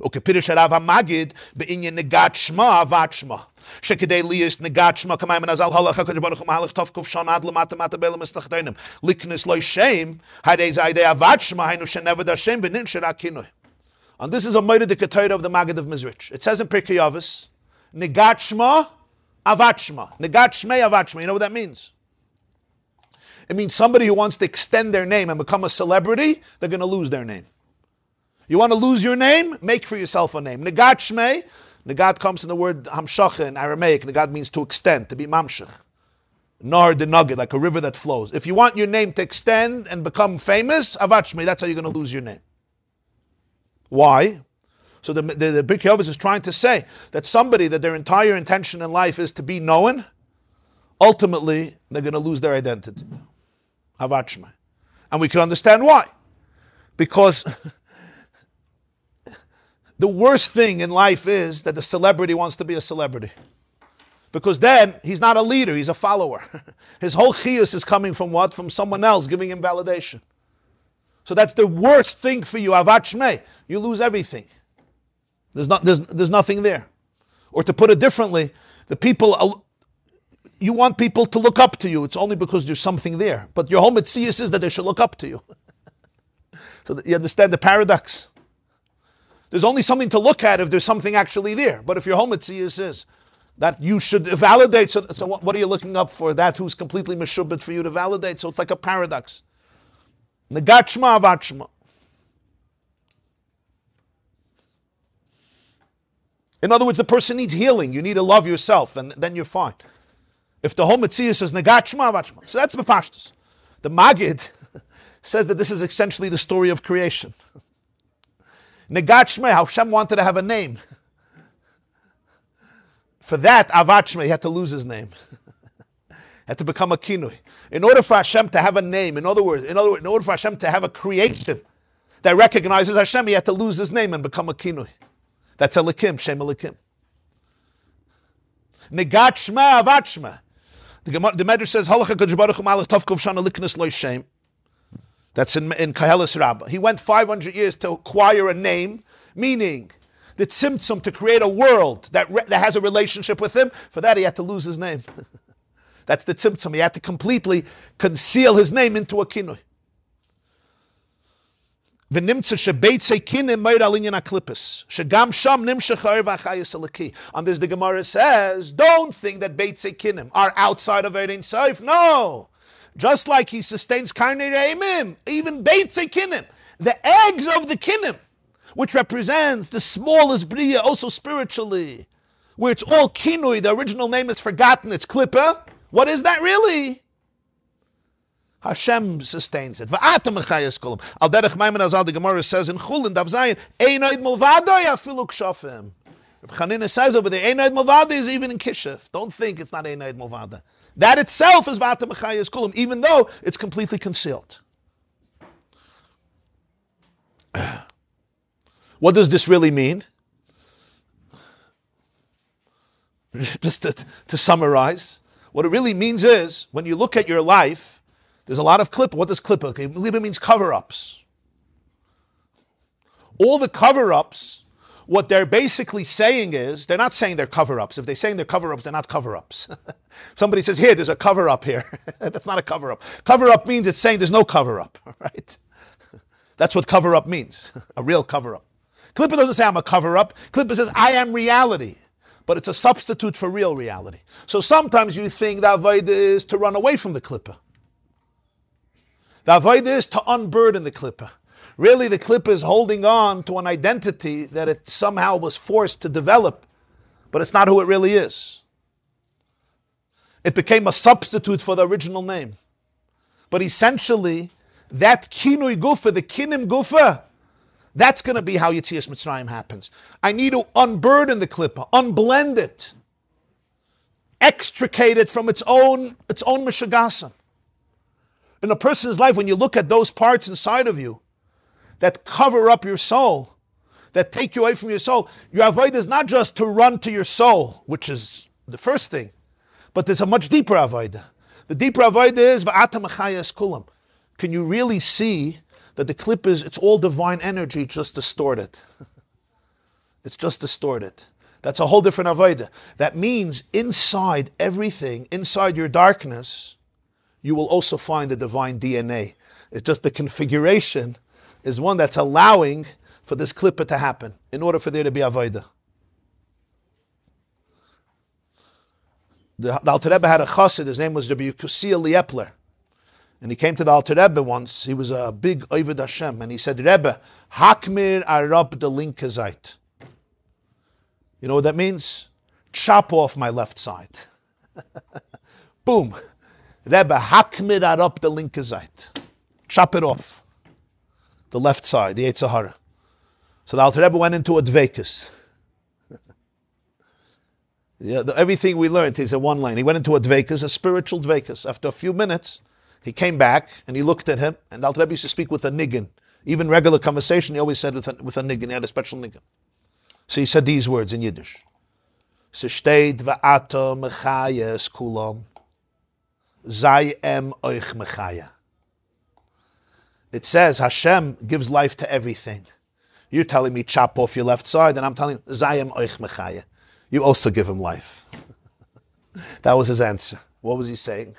Okay, Pirush Rav HaMagid, be'inyan negat shma avat shma. Shekidei liyis negat shma kamayim nazal halach HaKadosh Baruch Hu mahalach tov kuf shonad lamata mata be'elam esnachdoinim. Liknis loy shem, haidei zaydei avat shma, hainu shenevad Hashem, v'nin shera kinoi. And this is a moed dekatayra of the Maggid of Mizrich. It says in Pirkei Avos, negat shma, Avachma. Negat Shmei Avachma. You know what that means? It means somebody who wants to extend their name and become a celebrity, they're going to lose their name. You want to lose your name? Make for yourself a name. Negat Shmei. Negad comes from the word hamshacha in Aramaic. Negad means to extend, to be mamshech. Nar de nugget, like a river that flows. If you want your name to extend and become famous, avachmi, that's how you're going to lose your name. Why? So the Birkei Avos is trying to say that somebody that their entire intention in life is to be known, ultimately they're going to lose their identity. Avachmi. And we can understand why. Because the worst thing in life is that the celebrity wants to be a celebrity. Because then he's not a leader, he's a follower. His whole chiyus is coming from what? From someone else giving him validation. So that's the worst thing for you, avat shmei. You lose everything. There's nothing there. Or to put it differently, you want people to look up to you. It's only because there's something there. But your whole mitzvah is that they should look up to you. So you understand the paradox? There's only something to look at if there's something actually there. But if your whole mitzvah is that you should validate, so what are you looking up for? That who's completely meshubit for you to validate. So it's like a paradox. Negachma avachma. In other words, the person needs healing. You need to love yourself, and then you're fine. If the whole mitzvah says negachma avachma, so that's bepashtus. The Magid says that this is essentially the story of creation. Negachma, Hashem wanted to have a name. For that, avachma, he had to lose his name. Had to become a kinui. In order for Hashem to have a name, in other words, in order for Hashem to have a creation that recognizes Hashem, he had to lose his name and become a kinui. That's Elikim, Shem Elikim. Negat Shma Avachma. The Medrash says, Halacha Kadosh Baruch Hu Malach Tov Kov Shana Liknas Lo Shem. That's in Koheles Rabbah. He went 500 years to acquire a name, meaning the tzimtzum, to create a world that has a relationship with him. For that, he had to lose his name. That's the tzimtzum. He had to completely conceal his name into a kinui. V'nimtza shebeitze kinim meir al inyan haklippas shegam sham nimshach ha'er v'achayis eliki. On this, the Gemara says, don't think that beitze kinim are outside of Erein Sof. No, just like he sustains karnei re'imim, even beitze kinim, the eggs of the kinim, which represents the smallest bria, also spiritually, where it's all kinui. The original name is forgotten. It's klippa. What is that really? Hashem sustains it. V'atam mechayes kolam. Al derech Mamer Azal, the Gemara says in Chulin, Dav Zayin, Einoid Mulvado yafilu kshofim. Reb Chanina says over there, Einoid Mulvado is even in Kishef. Don't think it's not Einoid Mulvado. That itself is v'atam mechayes kolam, even though it's completely concealed. What does this really mean? Just to summarize, what it really means is, when you look at your life, there's a lot of klippa. What does klippa? Klippa means cover-ups. All the cover-ups, what they're basically saying is, they're not saying they're cover-ups. If they're saying they're cover-ups, they're not cover-ups. Somebody says, here, there's a cover-up here. That's not a cover-up. Cover-up means it's saying there's no cover-up, right? That's what cover-up means, a real cover-up. Klippa doesn't say I'm a cover-up. Klippa says I am reality. But it's a substitute for real reality. So sometimes you think the avodah is to run away from the klippa. The avodah is to unburden the klippa. Really, the klippa is holding on to an identity that it somehow was forced to develop, but it's not who it really is. It became a substitute for the original name. But essentially, that kinui gufa, the kinim gufa, that's going to be how Yetzias Mitzrayim happens. I need to unburden the klippa, unblend it, extricate it from its own mishagasan. In a person's life, when you look at those parts inside of you that cover up your soul, that take you away from your soul, your avodah is not just to run to your soul, which is the first thing, but there's a much deeper avodah. The deeper avodah is v'ata mechayes kulam. Can you really see that the clip is, it's all divine energy, just distorted. It's just distorted. That's a whole different avodah. That means inside everything, inside your darkness, you will also find the divine DNA. It's just the configuration is one that's allowing for this klippa to happen in order for there to be avodah. The Alter Rebbe had a chassid, his name was Rabbi Yekusiel Liepler. And he came to the Alter Rebbe once. He was a big Oved Hashem. And he said, Rebbe, Hakmir Arab de Linkazait. You know what that means? Chop off my left side. Boom. Rebbe, hakmid up the linke Seite. Chop it off. The left side, the Yetzer Hara. So the Alter Rebbe went into a dveikus. Everything we learned is in one line. He went into a dveikus, a spiritual dveikus. After a few minutes, he came back and he looked at him, and the Alter Rebbe used to speak with a niggin. Even regular conversation, he always said with a niggin. He had a special niggin. So he said these words in Yiddish. Sesteht va'ata mechayes kulam. Zay em oich mechaya. It says Hashem gives life to everything. You're telling me chop off your left side, and I'm telling you, Zay em oich mechaya. You also give him life. That was his answer. What was he saying?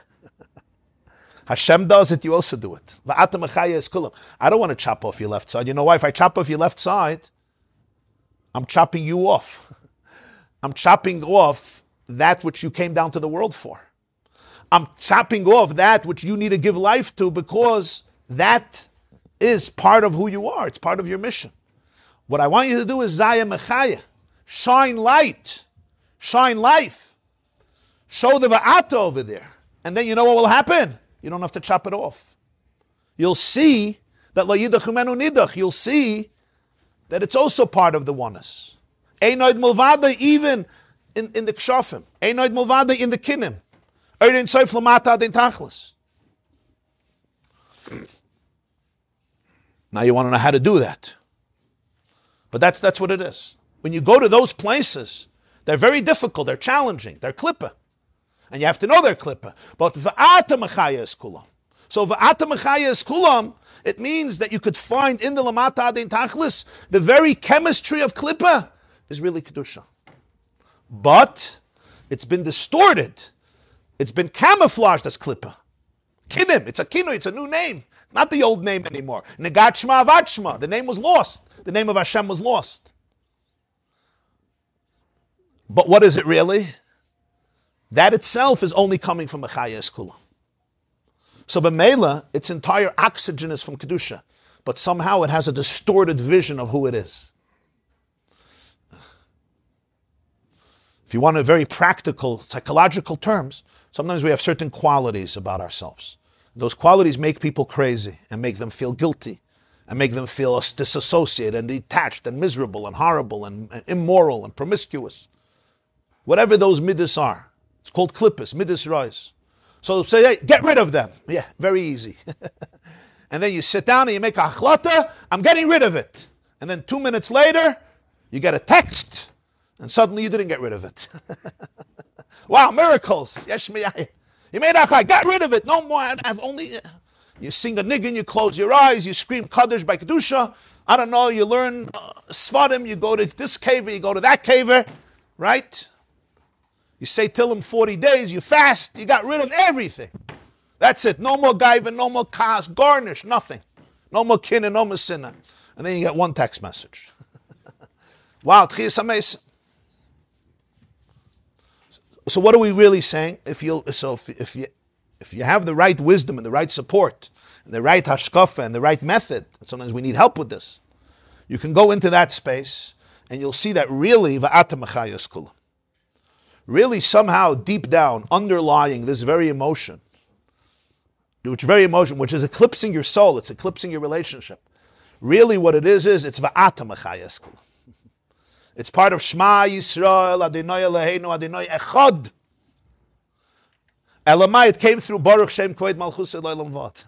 Hashem does it, you also do it. Va'ata mechayes kulam. I don't want to chop off your left side. You know why? If I chop off your left side, I'm chopping you off. I'm chopping off that which you came down to the world for. I'm chopping off that which you need to give life to, because that is part of who you are. It's part of your mission. What I want you to do is Zaya Mechaya. Shine light. Shine life. Show the Va'ata over there. And then you know what will happen? You don't have to chop it off. You'll see that Lo Yidach Umenu Nidach. You'll see that it's also part of the oneness. Einoid Mulvada, even in the Kshafim. Einoid Mulvada in the Kinim. Einoid Soif Lamata Adin Tachlis. Now you want to know how to do that. But that's what it is. When you go to those places, they're very difficult, they're challenging, they're klippa. And you have to know they're klippa. But va'ata mechaya es kulam. So va'ata mechaya es kulam, it means that you could find in the lamata adin tachlis, the very chemistry of klippa is really kedusha. But it's been distorted. It's been camouflaged as klippa. Kinim, it's a kinu, it's a new name. Not the old name anymore. Negat Shma Avad Shma. The name was lost. The name of Hashem was lost. But what is it really? That itself is only coming from Mechaya Eskula. So B'meila, its entire oxygen is from Kedusha. But somehow it has a distorted vision of who it is. If you want a very practical, psychological terms, sometimes we have certain qualities about ourselves. Those qualities make people crazy and make them feel guilty and make them feel disassociated and detached and miserable and horrible and immoral and promiscuous. Whatever those midas are. It's called klippas, midas rise. So say, hey, get rid of them. Yeah, very easy. And then you sit down and you make a achlata, I'm getting rid of it. And then 2 minutes later, you get a text and suddenly you didn't get rid of it. Wow, miracles. Yesh miyayim. You made achai, got rid of it. No more. I have only. You sing a niggin, you close your eyes, you scream Kaddish by Kedusha. I don't know, you learn Svarim, you go to this caver, you go to that caver, right? You say Tillim 40 days, you fast, you got rid of everything. That's it. No more gaiva, no more kas, garnish, nothing. No more kinna, no more sinna. And then you get one text message. Wow, tchiyas hameis. So what are we really saying? If you have the right wisdom and the right support, and the right hashkafa and the right method, and sometimes we need help with this, you can go into that space and you'll see that really va'ata mechayas kulam. Really somehow deep down, underlying this very emotion, which is eclipsing your soul, it's eclipsing your relationship. Really what it is it's va'ata mechayas kulam. It's part of Shema Yisrael, Adonai Eloheinu, Adonai Echad. Elamai, it came through Baruch Shem Kved Malchus Elolam Vat.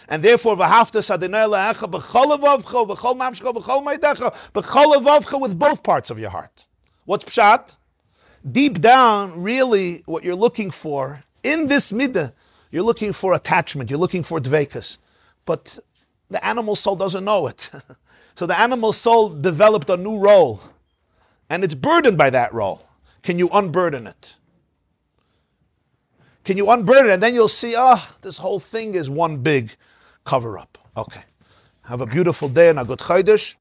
And therefore, V'haftas Adonai Elohecha b'chol avavcha, b'chol nafshecha, b'chol meidecha, b'chol avavcha, with both parts of your heart. What's pshat? Deep down, really, what you're looking for, in this midah, you're looking for attachment, you're looking for dveikus. But the animal soul doesn't know it. So the animal soul developed a new role, and it's burdened by that role. Can you unburden it? Can you unburden it? And then you'll see, this whole thing is one big cover-up. Okay. Have a beautiful day and a good chodesh.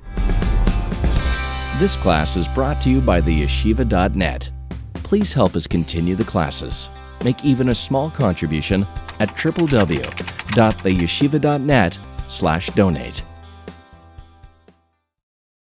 This class is brought to you by theyeshiva.net. Please help us continue the classes. Make even a small contribution at www.theyeshiva.net/donate.